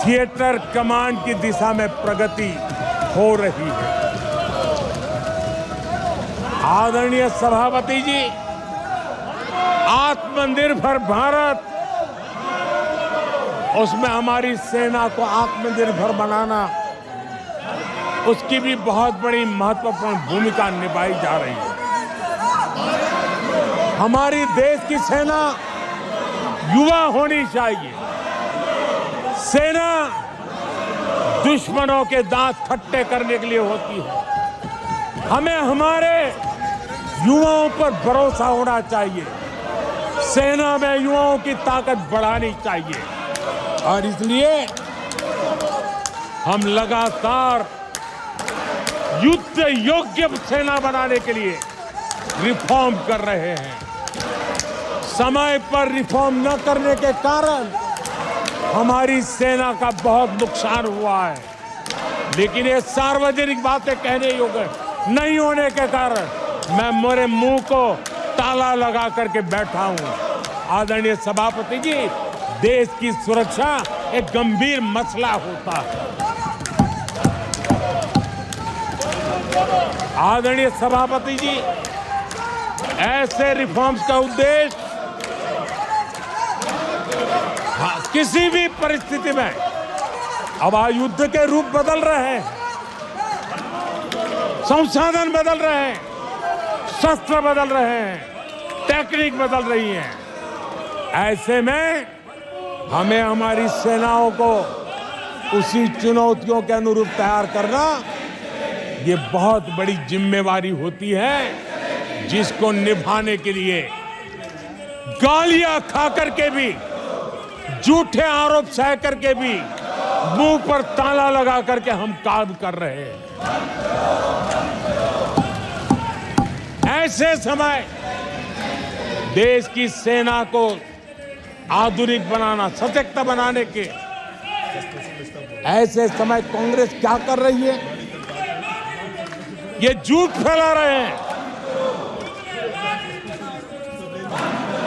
थिएटर कमांड की दिशा में प्रगति हो रही है। आदरणीय सभापति जी, आत्मनिर्भर भारत, उसमें हमारी सेना को आत्मनिर्भर बनाना, उसकी भी बहुत बड़ी महत्वपूर्ण भूमिका निभाई जा रही है। हमारी देश की सेना युवा होनी चाहिए। सेना दुश्मनों के दांत खट्टे करने के लिए होती है। हमें हमारे युवाओं पर भरोसा होना चाहिए। सेना में युवाओं की ताकत बढ़ानी चाहिए और इसलिए हम लगातार युद्ध योग्य सेना बनाने के लिए रिफॉर्म कर रहे हैं। समय पर रिफॉर्म न करने के कारण हमारी सेना का बहुत नुकसान हुआ है, लेकिन ये सार्वजनिक बातें कहने योग्य नहीं होने के कारण मैं मेरे मुंह को ताला लगा करके बैठा हूं। आदरणीय सभापति जी, देश की सुरक्षा एक गंभीर मसला होता है। आदरणीय सभापति जी, ऐसे रिफॉर्म्स का उद्देश्य किसी भी परिस्थिति में, अब युद्ध के रूप बदल रहे हैं, संसाधन बदल रहे हैं, शस्त्र बदल रहे हैं, टेक्निक बदल रही है, ऐसे में हमें हमारी सेनाओं को उसी चुनौतियों के अनुरूप तैयार करना, ये बहुत बड़ी जिम्मेवारी होती है, जिसको निभाने के लिए गालियां खा करके भी, झूठे आरोप सह करके भी, मुंह पर ताला लगा करके हम काम कर रहे हैं। ऐसे समय देश की सेना को आधुनिक बनाना, सशक्त बनाने के ऐसे समय कांग्रेस क्या कर रही है? ये झूठ फैला रहे हैं।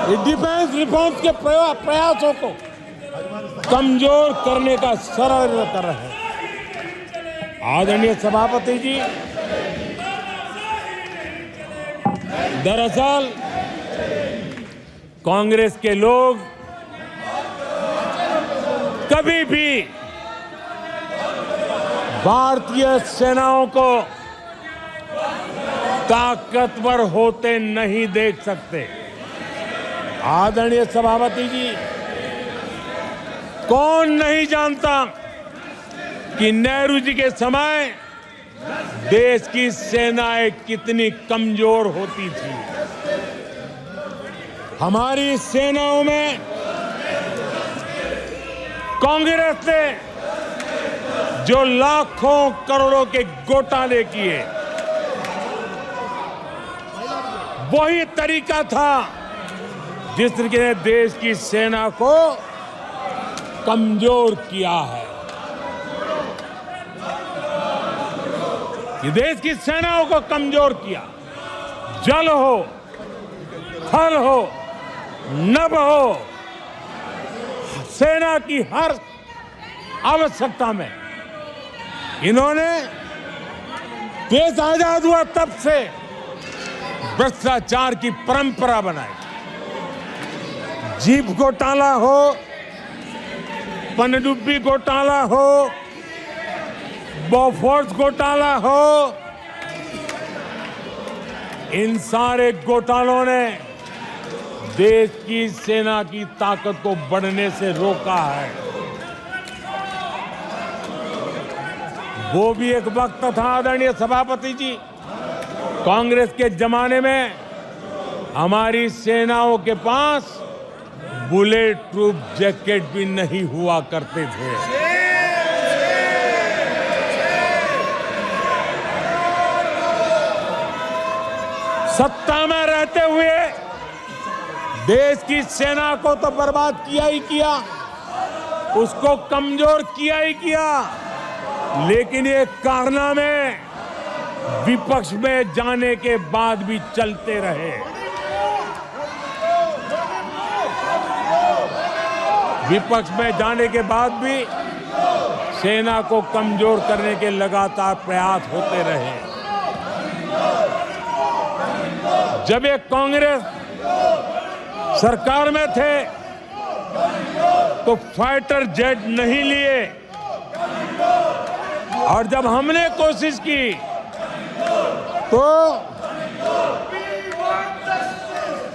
ये डिफेंस रिफॉर्म्स के प्रयासों को कमजोर करने का षड्यंत्र कर रहे हैं। आदरणीय सभापति जी, दरअसल कांग्रेस के लोग कभी भी भारतीय सेनाओं को ताकतवर होते नहीं देख सकते। आदरणीय सभापति जी, कौन नहीं जानता कि नेहरू जी के समय देश की सेनाएं कितनी कमजोर होती थी। हमारी सेनाओं में कांग्रेस ने जो लाखों करोड़ों के घोटाले किए, वही तरीका था जिसने देश की सेना को कमजोर किया है। ये देश की सेनाओं को कमजोर किया। जल हो, थल हो, नभ हो, सेना की हर आवश्यकता में इन्होंने देश आजाद हुआ तब से भ्रष्टाचार की परंपरा बनाई। जीप घोटाला हो, पनडुब्बी घोटाला हो, बोफोर्स घोटाला हो, इन सारे घोटालों ने देश की सेना की ताकत को बढ़ने से रोका है। वो भी एक वक्त था आदरणीय सभापति जी, कांग्रेस के जमाने में हमारी सेनाओं के पास बुलेट प्रूफ जैकेट भी नहीं हुआ करते थे। सत्ता में रहते हुए देश की सेना को तो बर्बाद किया ही किया, उसको कमजोर किया ही किया, लेकिन ये कारनामे विपक्ष में जाने के बाद भी चलते रहे। विपक्ष में जाने के बाद भी सेना को कमजोर करने के लगातार प्रयास होते रहे। जब ये कांग्रेस सरकार में थे तो फाइटर जेट नहीं लिए, और जब हमने कोशिश की तो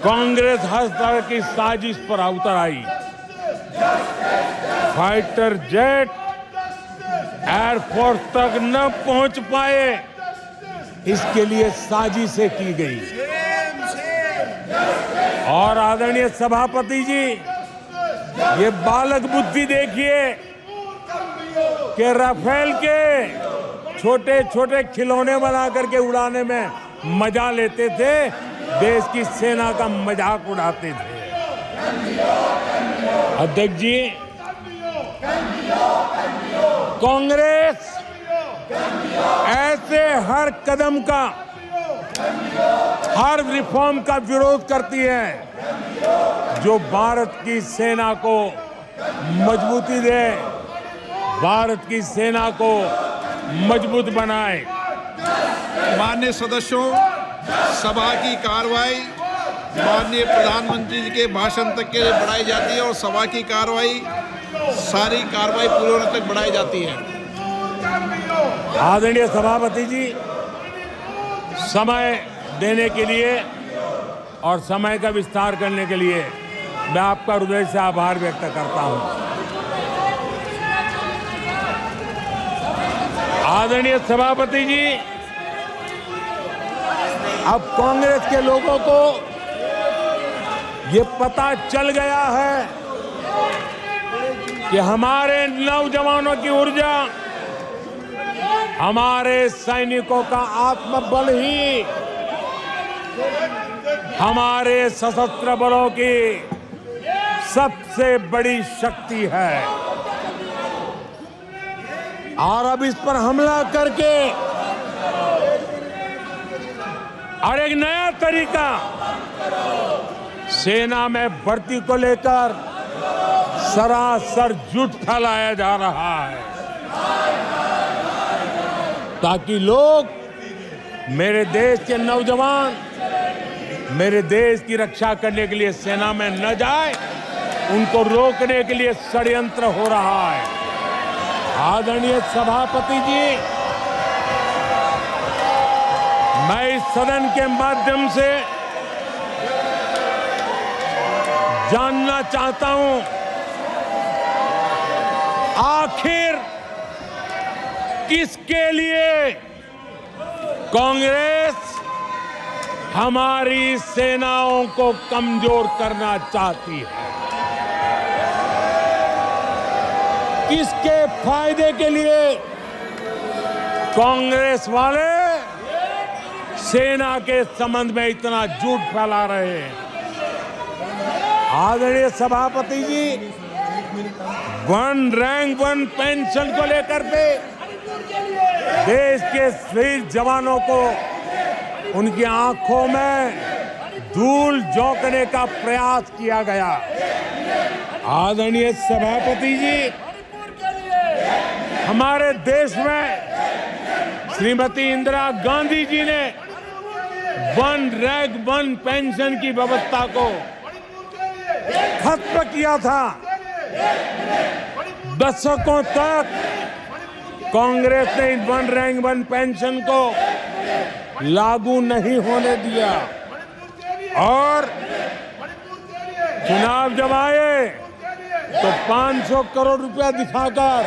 कांग्रेस हर तरह की साजिश पर उतर आई। फाइटर जेट एयरफोर्स तक न पहुंच पाए, इसके लिए साजिशें की गई। और आदरणीय सभापति जी, ये बालक बुद्धि देखिए कि राफेल के छोटे छोटे खिलौने बना करके उड़ाने में मजा लेते थे, देश की सेना का मजाक उड़ाते थे। अध्यक्ष जी, कांग्रेस ऐसे हर कदम का, हर रिफॉर्म का विरोध करती है जो भारत की सेना को मजबूती दे, भारत की सेना को मजबूत बनाए। माननीय सदस्यों, सभा की कार्रवाई माननीय प्रधानमंत्री जी के भाषण तक के लिए बढ़ाई जाती है और सभा की सारी कार्रवाई पूरे होने तक बढ़ाई जाती है। आदरणीय सभापति जी, समय देने के लिए और समय का विस्तार करने के लिए मैं आपका हृदय से आभार व्यक्त करता हूं। आदरणीय सभापति जी, अब कांग्रेस के लोगों को ये पता चल गया है कि हमारे नौजवानों की ऊर्जा, हमारे सैनिकों का आत्मबल ही हमारे सशस्त्र बलों की सबसे बड़ी शक्ति है। और अब इस पर हमला करके और एक नया तरीका सेना में भर्ती को लेकर सरासर झूठ फैलाया जा रहा है, ताकि लोग, मेरे देश के नौजवान मेरे देश की रक्षा करने के लिए सेना में न जाए, उनको रोकने के लिए षड्यंत्र हो रहा है। आदरणीय सभापति जी, मैं इस सदन के माध्यम से जानना चाहता हूं, आखिर किसके लिए कांग्रेस हमारी सेनाओं को कमजोर करना चाहती है? किसके फायदे के लिए कांग्रेस वाले सेना के संबंध में इतना झूठ फैला रहे हैं? आदरणीय सभापति जी, वन रैंक वन पेंशन को लेकर के देश के शहीद जवानों को उनकी आंखों में धूल झोंकने का प्रयास किया गया। आदरणीय सभापति जी, हमारे देश में श्रीमती इंदिरा गांधी जी ने वन रैंक वन पेंशन की व्यवस्था को खत्म किया था। दशकों तक कांग्रेस ने वन रैंक वन पेंशन को लागू नहीं होने दिया और चुनाव जब आए तो 500 करोड़ रुपया दिखाकर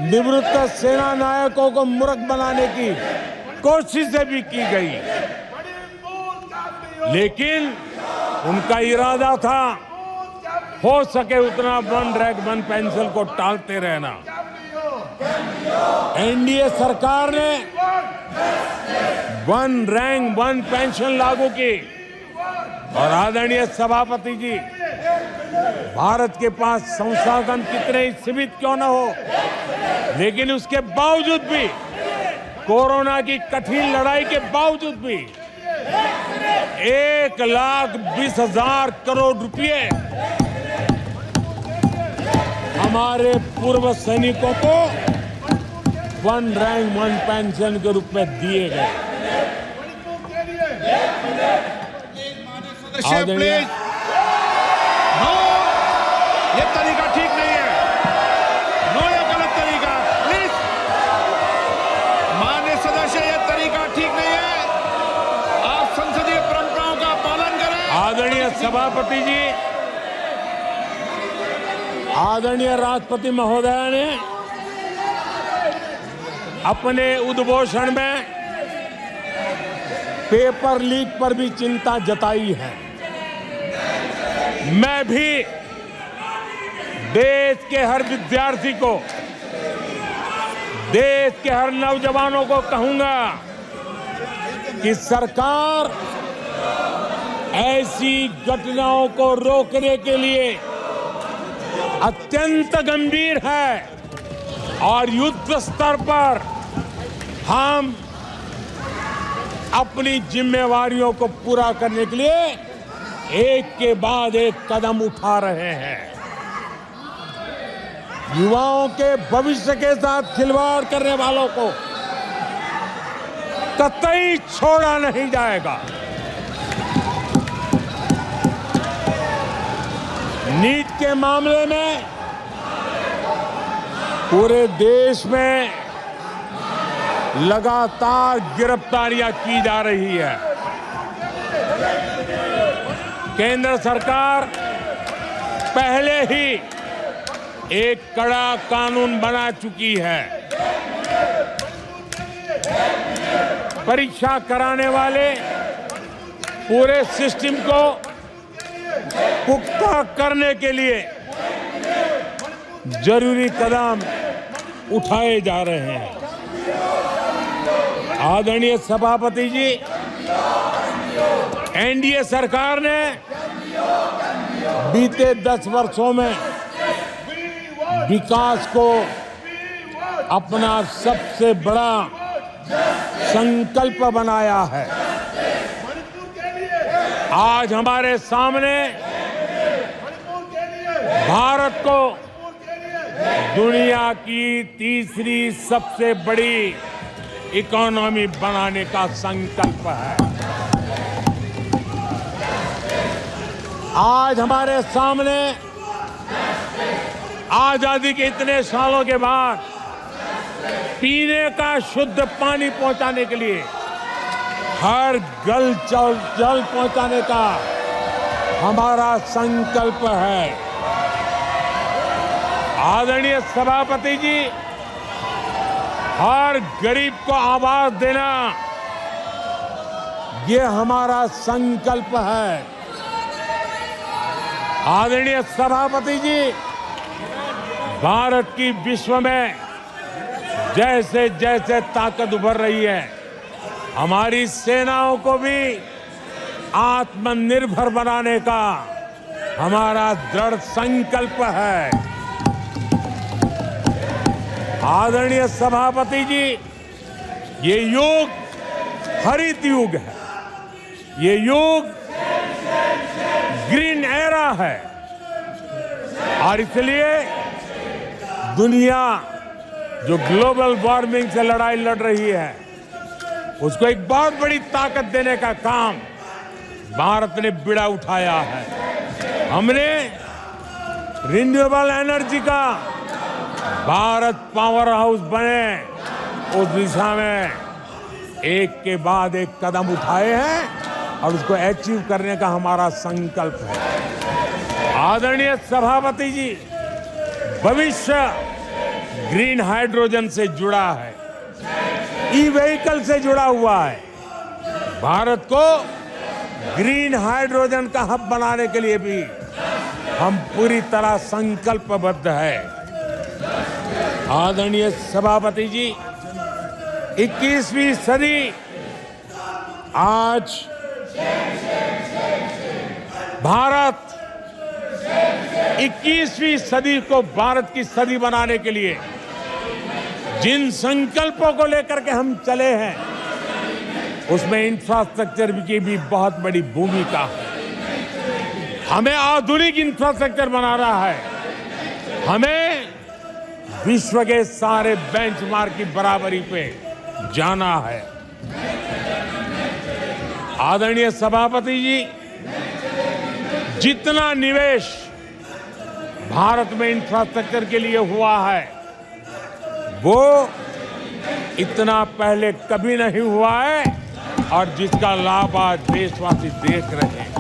निवृत्त सेना नायकों को मूर्ख बनाने की कोशिशें भी की गई, लेकिन उनका इरादा था हो सके उतना वन रैंक वन पेंशन को टालते रहना। एनडीए सरकार ने वन रैंक वन पेंशन लागू की और आदरणीय सभापति जी, भारत के पास संसाधन कितने ही सीमित क्यों न हो, लेकिन उसके बावजूद भी, कोरोना की कठिन लड़ाई के बावजूद भी 1,20,000 करोड़ रुपए हमारे पूर्व सैनिकों को वन रैंक वन पेंशन के रूप में दिए गए। प्लीज, नो, ये तरीका ठीक नहीं है। नो, ये गलत तरीका। प्लीज, माननीय सदस्य, ये तरीका ठीक नहीं है। आप संसदीय परंपराओं का पालन करें। आदरणीय सभापति जी, आदरणीय राष्ट्रपति महोदय ने अपने उद्घोषण में पेपर लीक पर भी चिंता जताई है। मैं भी देश के हर विद्यार्थी को, देश के हर नौजवानों को कहूंगा कि सरकार ऐसी घटनाओं को रोकने के लिए अत्यंत गंभीर है और युद्ध स्तर पर हम अपनी जिम्मेवारियों को पूरा करने के लिए एक के बाद एक कदम उठा रहे हैं। युवाओं के भविष्य के साथ खिलवाड़ करने वालों को कतई छोड़ा नहीं जाएगा। नीट के मामले में पूरे देश में लगातार गिरफ्तारियां की जा रही है। केंद्र सरकार पहले ही एक कड़ा कानून बना चुकी है। परीक्षा कराने वाले पूरे सिस्टम को पुख्ता करने के लिए जरूरी कदम उठाए जा रहे हैं। आदरणीय सभापति जी, एनडीए सरकार ने बीते 10 वर्षों में विकास को अपना सबसे बड़ा संकल्प बनाया है। आज हमारे सामने भारत को दुनिया की तीसरी सबसे बड़ी इकोनॉमी बनाने का संकल्प है। आज हमारे सामने आजादी के इतने सालों के बाद पीने का शुद्ध पानी पहुंचाने के लिए, हर जल पहुंचाने का हमारा संकल्प है। आदरणीय सभापति जी, हर गरीब को आवाज देना, ये हमारा संकल्प है। आदरणीय सभापति जी, भारत की विश्व में जैसे जैसे ताकत उभर रही है, हमारी सेनाओं को भी आत्मनिर्भर बनाने का हमारा दृढ़ संकल्प है। आदरणीय सभापति जी, ये युग हरित युग है, ये युग ग्रीन एरा है। और इसलिए दुनिया जो ग्लोबल वार्मिंग से लड़ाई लड़ रही है, उसको एक बहुत बड़ी ताकत देने का काम भारत ने बीड़ा उठाया है। हमने रिन्यूएबल एनर्जी का भारत पावर हाउस बने, उस दिशा में एक के बाद एक कदम उठाए हैं और उसको अचीव करने का हमारा संकल्प है। आदरणीय सभापति जी, भविष्य ग्रीन हाइड्रोजन से जुड़ा है, ई व्हीकल से जुड़ा हुआ है। भारत को ग्रीन हाइड्रोजन का हब बनाने के लिए भी हम पूरी तरह संकल्पबद्ध है। आदरणीय सभापति जी, 21वीं सदी आज भारत 21वीं सदी को भारत की सदी बनाने के लिए जिन संकल्पों को लेकर के हम चले हैं, उसमें इंफ्रास्ट्रक्चर की भी बहुत बड़ी भूमिका है। हमें आधुनिक इंफ्रास्ट्रक्चर बनाना है, हमें विश्व के सारे बेंचमार्क की बराबरी पे जाना है। आदरणीय सभापति जी, जितना निवेश भारत में इंफ्रास्ट्रक्चर के लिए हुआ है, वो इतना पहले कभी नहीं हुआ है और जिसका लाभ आज देशवासी देख रहे हैं।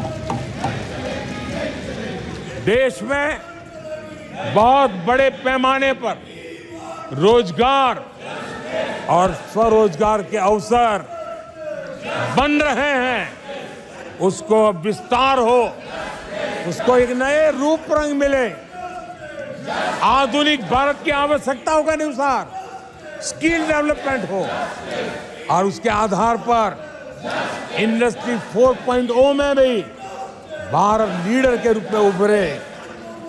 देश में बहुत बड़े पैमाने पर रोजगार और स्वरोजगार के अवसर बन रहे हैं। उसको विस्तार हो, उसको एक नए रूप रंग मिले, आधुनिक भारत की आवश्यकताओं के अनुसार स्किल डेवलपमेंट हो और उसके आधार पर इंडस्ट्री 4.0 में भी भारत लीडर के रूप में उभरे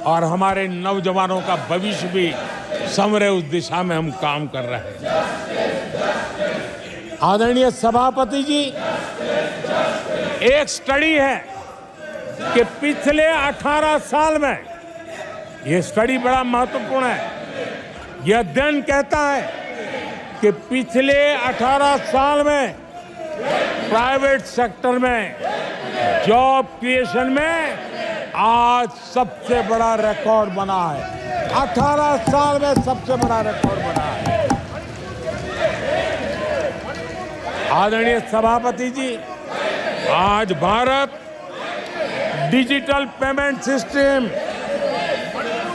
और हमारे नौजवानों का भविष्य भी संवरे, उस दिशा में हम काम कर रहे हैं। आदरणीय सभापति जी, एक स्टडी है कि पिछले 18 साल में, ये स्टडी बड़ा महत्वपूर्ण है, यह अध्ययन कहता है कि पिछले 18 साल में प्राइवेट सेक्टर में जॉब क्रिएशन में आज सबसे बड़ा रिकॉर्ड बना है। 18 साल में सबसे बड़ा रिकॉर्ड बना है। आदरणीय सभापति जी, आज भारत डिजिटल पेमेंट सिस्टम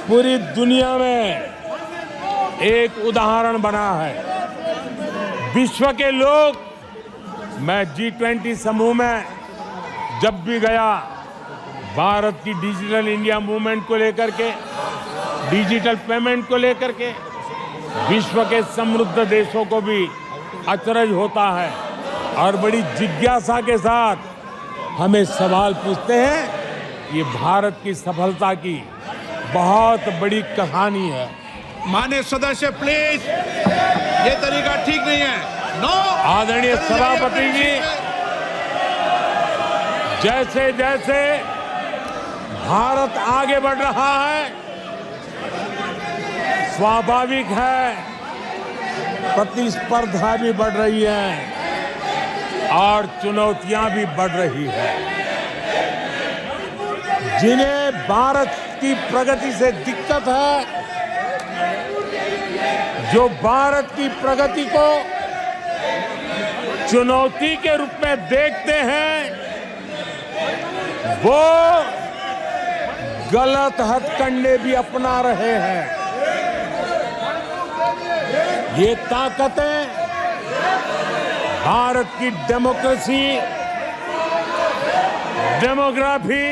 पूरी दुनिया में एक उदाहरण बना है। विश्व के लोग, मैं G20 समूह में जब भी गया, भारत की डिजिटल इंडिया मूवमेंट को लेकर के, डिजिटल पेमेंट को लेकर के विश्व के समृद्ध देशों को भी अचरज होता है और बड़ी जिज्ञासा के साथ हमें सवाल पूछते हैं। ये भारत की सफलता की बहुत बड़ी कहानी है। माननीय सदस्य प्लीज, ये तरीका ठीक नहीं है। नो। आदरणीय सभापति जी, जैसे जैसे भारत आगे बढ़ रहा है, स्वाभाविक है प्रतिस्पर्धा भी बढ़ रही है और चुनौतियां भी बढ़ रही है। जिन्हें भारत की प्रगति से दिक्कत है, जो भारत की प्रगति को चुनौती के रूप में देखते हैं, वो गलत हथकंडे भी अपना रहे हैं। ये ताकतें भारत की डेमोक्रेसी, डेमोग्राफी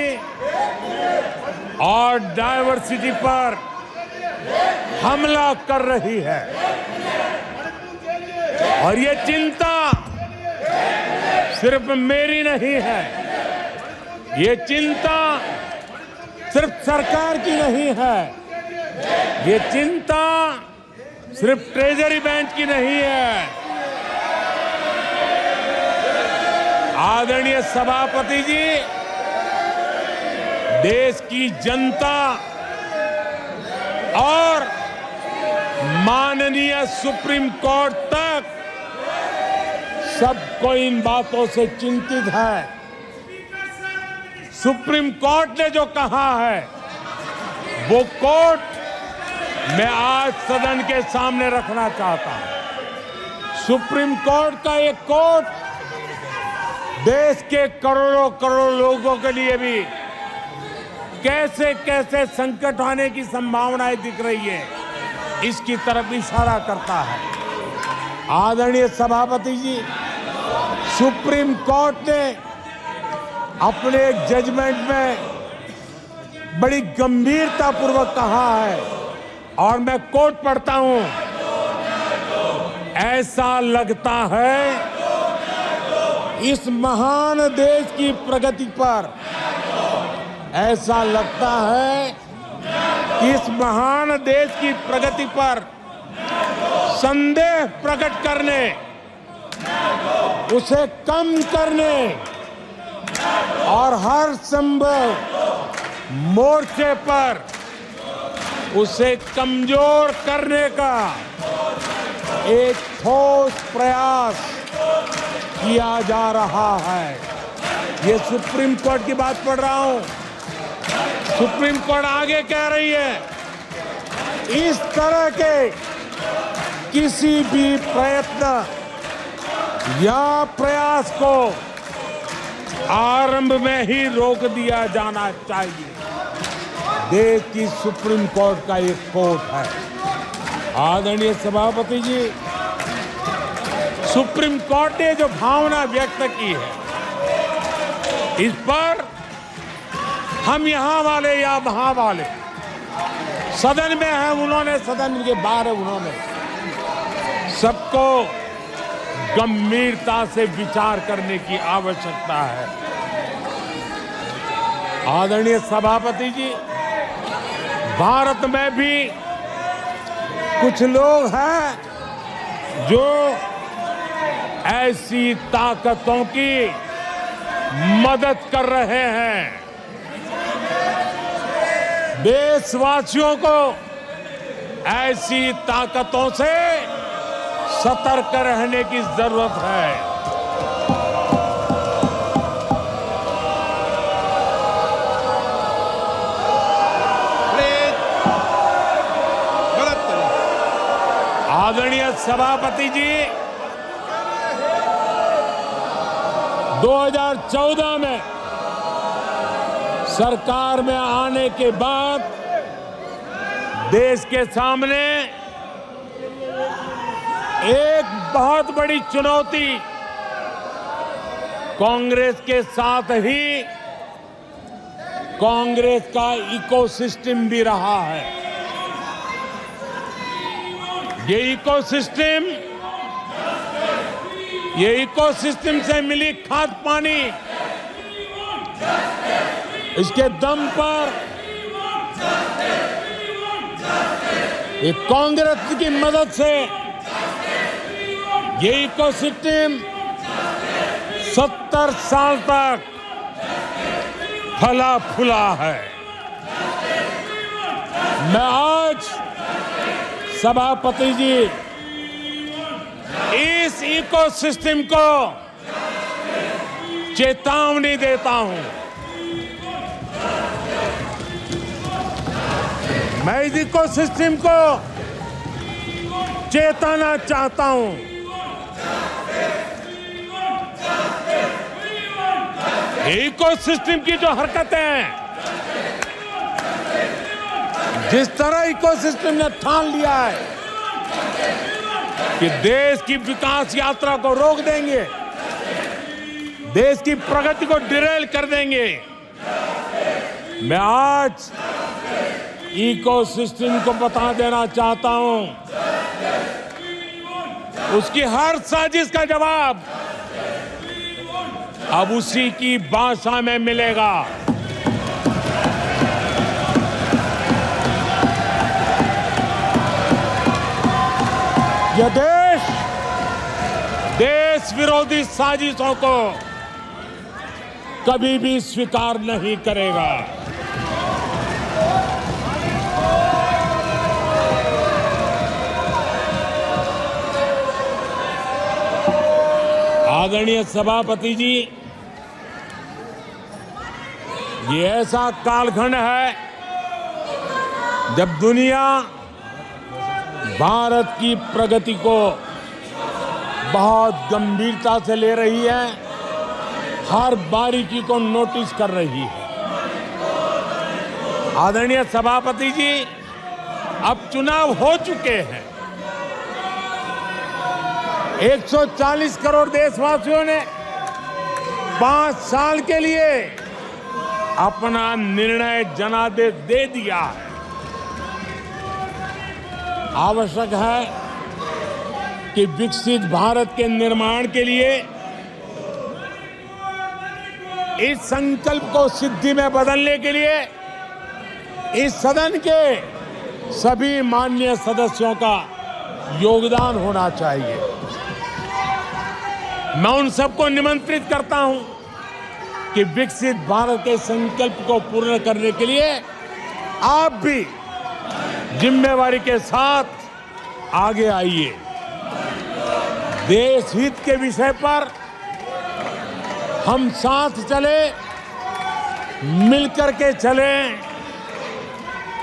और डायवर्सिटी पर हमला कर रही है और ये चिंता सिर्फ मेरी नहीं है, ये चिंता सिर्फ सरकार की नहीं है, ये चिंता सिर्फ ट्रेजरी बैंक की नहीं है। आदरणीय सभापति जी, देश की जनता और माननीय सुप्रीम कोर्ट तक सबको इन बातों से चिंतित है। सुप्रीम कोर्ट ने जो कहा है वो कोर्ट मैं आज सदन के सामने रखना चाहता हूं। सुप्रीम कोर्ट का एक कोर्ट देश के करोड़ों करोड़ लोगों के लिए भी कैसे कैसे संकट आने की संभावनाएं दिख रही है, इसकी तरफ इशारा करता है। आदरणीय सभापति जी, सुप्रीम कोर्ट ने अपने एक जजमेंट में बड़ी गंभीरता पूर्वक कहा है और मैं कोट पढ़ता हूं, ऐसा लगता है इस महान देश की प्रगति पर, ऐसा लगता है कि इस महान देश की प्रगति पर संदेह प्रकट करने, उसे कम करने और हर संभव मोर्चे पर उसे कमजोर करने का एक ठोस प्रयास किया जा रहा है। ये सुप्रीम कोर्ट की बात पढ़ रहा हूं। सुप्रीम कोर्ट आगे कह रही है, इस तरह के किसी भी प्रयत्न या प्रयास को आरंभ में ही रोक दिया जाना चाहिए। देश की सुप्रीम कोर्ट का एक कोर्ट है। आदरणीय सभापति जी, सुप्रीम कोर्ट ने जो भावना व्यक्त की है, इस पर हम यहां वाले या वहां वाले, सदन में है उन्होंने, सदन के बाहर है उन्होंने, सबको गंभीरता से विचार करने की आवश्यकता है। आदरणीय सभापति जी, भारत में भी कुछ लोग हैं जो ऐसी ताकतों की मदद कर रहे हैं। देशवासियों को ऐसी ताकतों से सतर्क रहने की जरूरत है। आदरणीय सभापति जी, 2014 में सरकार में आने के बाद देश के सामने एक बहुत बड़ी चुनौती कांग्रेस के साथ ही कांग्रेस का इकोसिस्टम भी रहा है। ये इकोसिस्टम से मिली खाद पानी, इसके दम पर ये कांग्रेस की मदद से ये इकोसिस्टम 70 साल तक फला फूला है। मैं आज सभापति जी इस इकोसिस्टम को चेतावनी देता हूं। मैं इस इकोसिस्टम को चेताना चाहता हूं। इकोसिस्टम की जो हरकतें हैं, जिस तरह इकोसिस्टम ने ठान लिया है कि देश की विकास यात्रा को रोक देंगे, देश की प्रगति को डिरेल कर देंगे, मैं आज इकोसिस्टम को बता देना चाहता हूं, उसकी हर साजिश का जवाब अब उसी की भाषा में मिलेगा। यह देश विरोधी साजिशों को कभी भी स्वीकार नहीं करेगा। आदरणीय सभापति जी, ये ऐसा कालखंड है जब दुनिया भारत की प्रगति को बहुत गंभीरता से ले रही है, हर बारीकी को नोटिस कर रही है। आदरणीय सभापति जी, अब चुनाव हो चुके हैं। 140 करोड़ देशवासियों ने 5 साल के लिए अपना निर्णय जनादेश दे दिया है। आवश्यक है कि विकसित भारत के निर्माण के लिए इस संकल्प को सिद्धि में बदलने के लिए इस सदन के सभी माननीय सदस्यों का योगदान होना चाहिए। मैं उन सबको निमंत्रित करता हूं कि विकसित भारत के संकल्प को पूर्ण करने के लिए आप भी जिम्मेवारी के साथ आगे आइए। देश हित के विषय पर हम साथ चले, मिलकर के चलें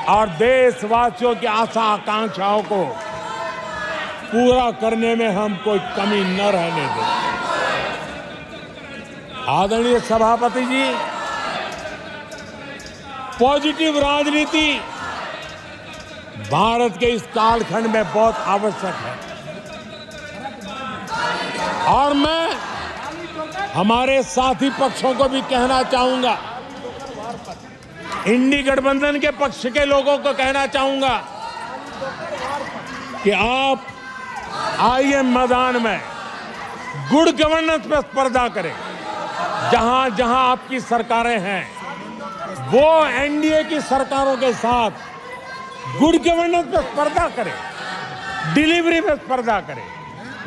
और देशवासियों की आशा आकांक्षाओं को पूरा करने में हम कोई कमी न रहने दें। आदरणीय सभापति जी, पॉजिटिव राजनीति भारत के इस कालखंड में बहुत आवश्यक है और मैं हमारे साथी पक्षों को भी कहना चाहूंगा, इंडी गठबंधन के पक्ष के लोगों को कहना चाहूंगा कि आप आइए मैदान में, गुड गवर्नेंस पर स्पर्धा करें। जहां जहां आपकी सरकारें हैं वो एनडीए की सरकारों के साथ गुड गवर्नेंस पर स्पर्धा करें, डिलीवरी में स्पर्धा करें,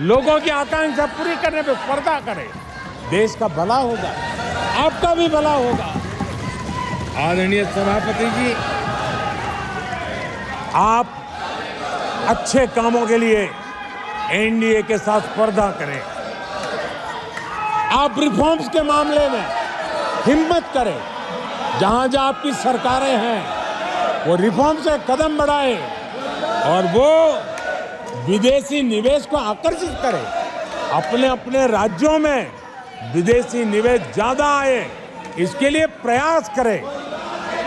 लोगों की आकांक्षा पूरी करने पर स्पर्धा करें। देश का भला होगा, आपका भी भला होगा। आदरणीय सभापति जी, आप अच्छे कामों के लिए एनडीए के साथ स्पर्धा करें। आप रिफॉर्म्स के मामले में हिम्मत करें। जहां जहां आपकी सरकारें हैं वो रिफॉर्म से कदम बढ़ाएं और वो विदेशी निवेश को आकर्षित करें। अपने अपने राज्यों में विदेशी निवेश ज्यादा आए, इसके लिए प्रयास करें।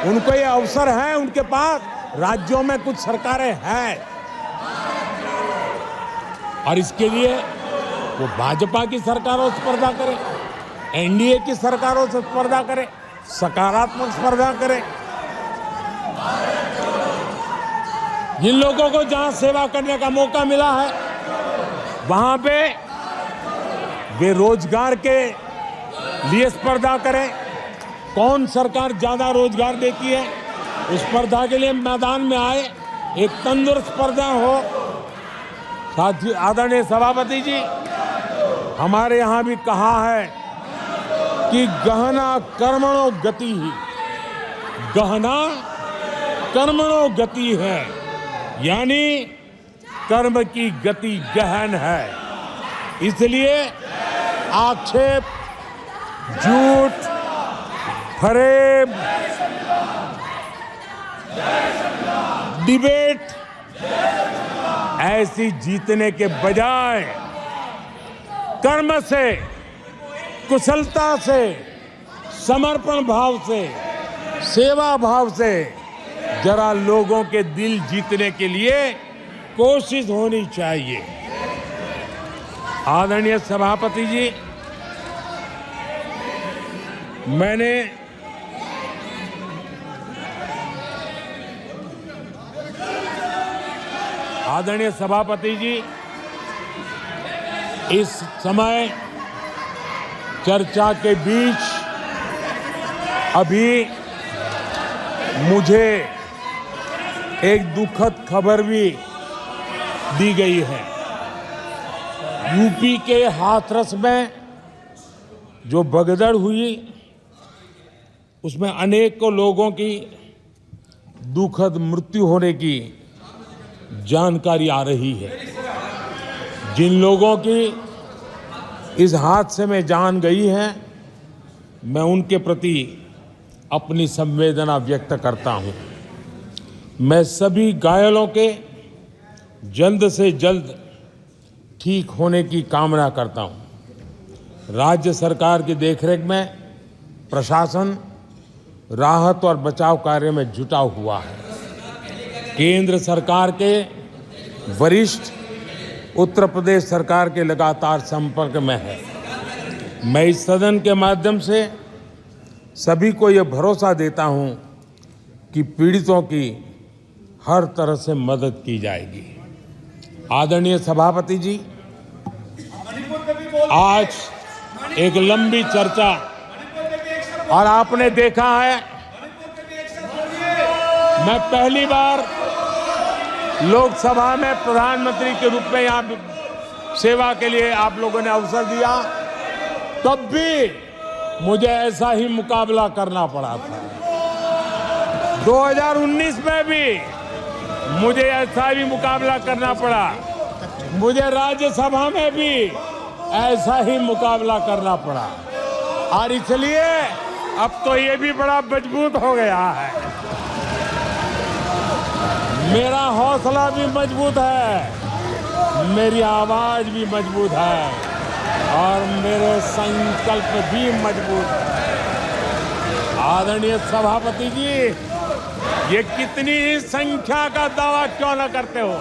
उनको ये अवसर है, उनके पास राज्यों में कुछ सरकारें हैं और इसके लिए वो भाजपा की सरकारों से स्पर्धा करें, एनडीए की सरकारों से स्पर्धा करें, सकारात्मक स्पर्धा करें। जिन लोगों को जहां सेवा करने का मौका मिला है वहां पे वे रोजगार के लिए स्पर्धा करें। कौन सरकार ज्यादा रोजगार देती है उस स्पर्धा के लिए मैदान में आए, एक तंदुरुस्त स्पर्धा हो। साथ ही आदरणीय सभापति जी, हमारे यहां भी कहा है कि गहना कर्मणो गति ही, गहना कर्मणो गति है, यानी कर्म की गति गहन है। इसलिए आक्षेप, झूठ, फरेब, डिबेट ऐसी जीतने के बजाय कर्म से, कुशलता से, समर्पण भाव से, सेवा भाव से जरा लोगों के दिल जीतने के लिए कोशिश होनी चाहिए। आदरणीय सभापति जी, मैंने आदरणीय सभापति जी, इस समय चर्चा के बीच अभी मुझे एक दुखद खबर भी दी गई है। यूपी के हाथरस में जो भगदड़ हुई उसमें अनेकों लोगों की दुखद मृत्यु होने की जानकारी आ रही है। जिन लोगों की इस हादसे में जान गई हैं, मैं उनके प्रति अपनी संवेदना व्यक्त करता हूं। मैं सभी घायलों के जल्द से जल्द ठीक होने की कामना करता हूं। राज्य सरकार की देखरेख में प्रशासन राहत और बचाव कार्य में जुटा हुआ है। केंद्र सरकार के वरिष्ठ उत्तर प्रदेश सरकार के लगातार संपर्क में है। मैं इस सदन के माध्यम से सभी को यह भरोसा देता हूं कि पीड़ितों की हर तरह से मदद की जाएगी। आदरणीय सभापति जी, आज एक लंबी चर्चा और आपने देखा है, मैं पहली बार लोकसभा में प्रधानमंत्री के रूप में यहाँ सेवा के लिए आप लोगों ने अवसर दिया, तब भी मुझे ऐसा ही मुकाबला करना पड़ा था। 2019 में भी मुझे ऐसा ही मुकाबला करना पड़ा। मुझे राज्यसभा में भी ऐसा ही मुकाबला करना पड़ा और इसलिए अब तो ये भी बड़ा मजबूत हो गया है। मेरा हौसला भी मजबूत है, मेरी आवाज भी मजबूत है और मेरे संकल्प भी मजबूत है। आदरणीय सभापति जी, ये कितनी ही संख्या का दावा क्यों न करते हो,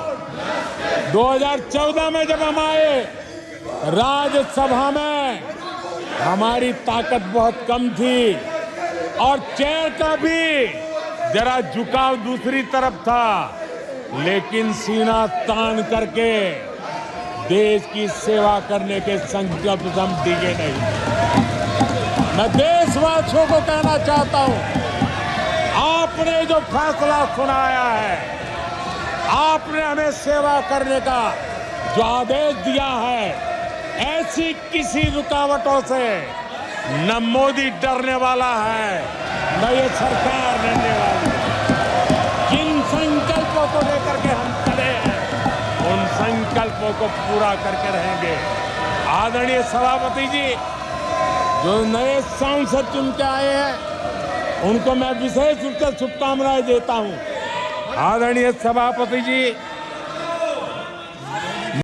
2014 में जब हम आए राज्यसभा में हमारी ताकत बहुत कम थी और चेयर का भी जरा झुकाव दूसरी तरफ था, लेकिन सीना तान करके देश की सेवा करने के संकल्प हम डिगे नहीं। मैं देशवासियों को कहना चाहता हूं, आपने जो फैसला सुनाया है, आपने हमें सेवा करने का जो आदेश दिया है, ऐसी किसी रुकावटों से न मोदी डरने वाला है, न ये सरकार डरने वाली है। जिन संकल्पों को लेकर के हम चले हैं, उन संकल्पों को पूरा करके रहेंगे। आदरणीय सभापति जी, जो नए सांसद चुन के आए हैं, उनको मैं विशेष रूप से शुभकामनाएं देता हूं। आदरणीय सभापति जी,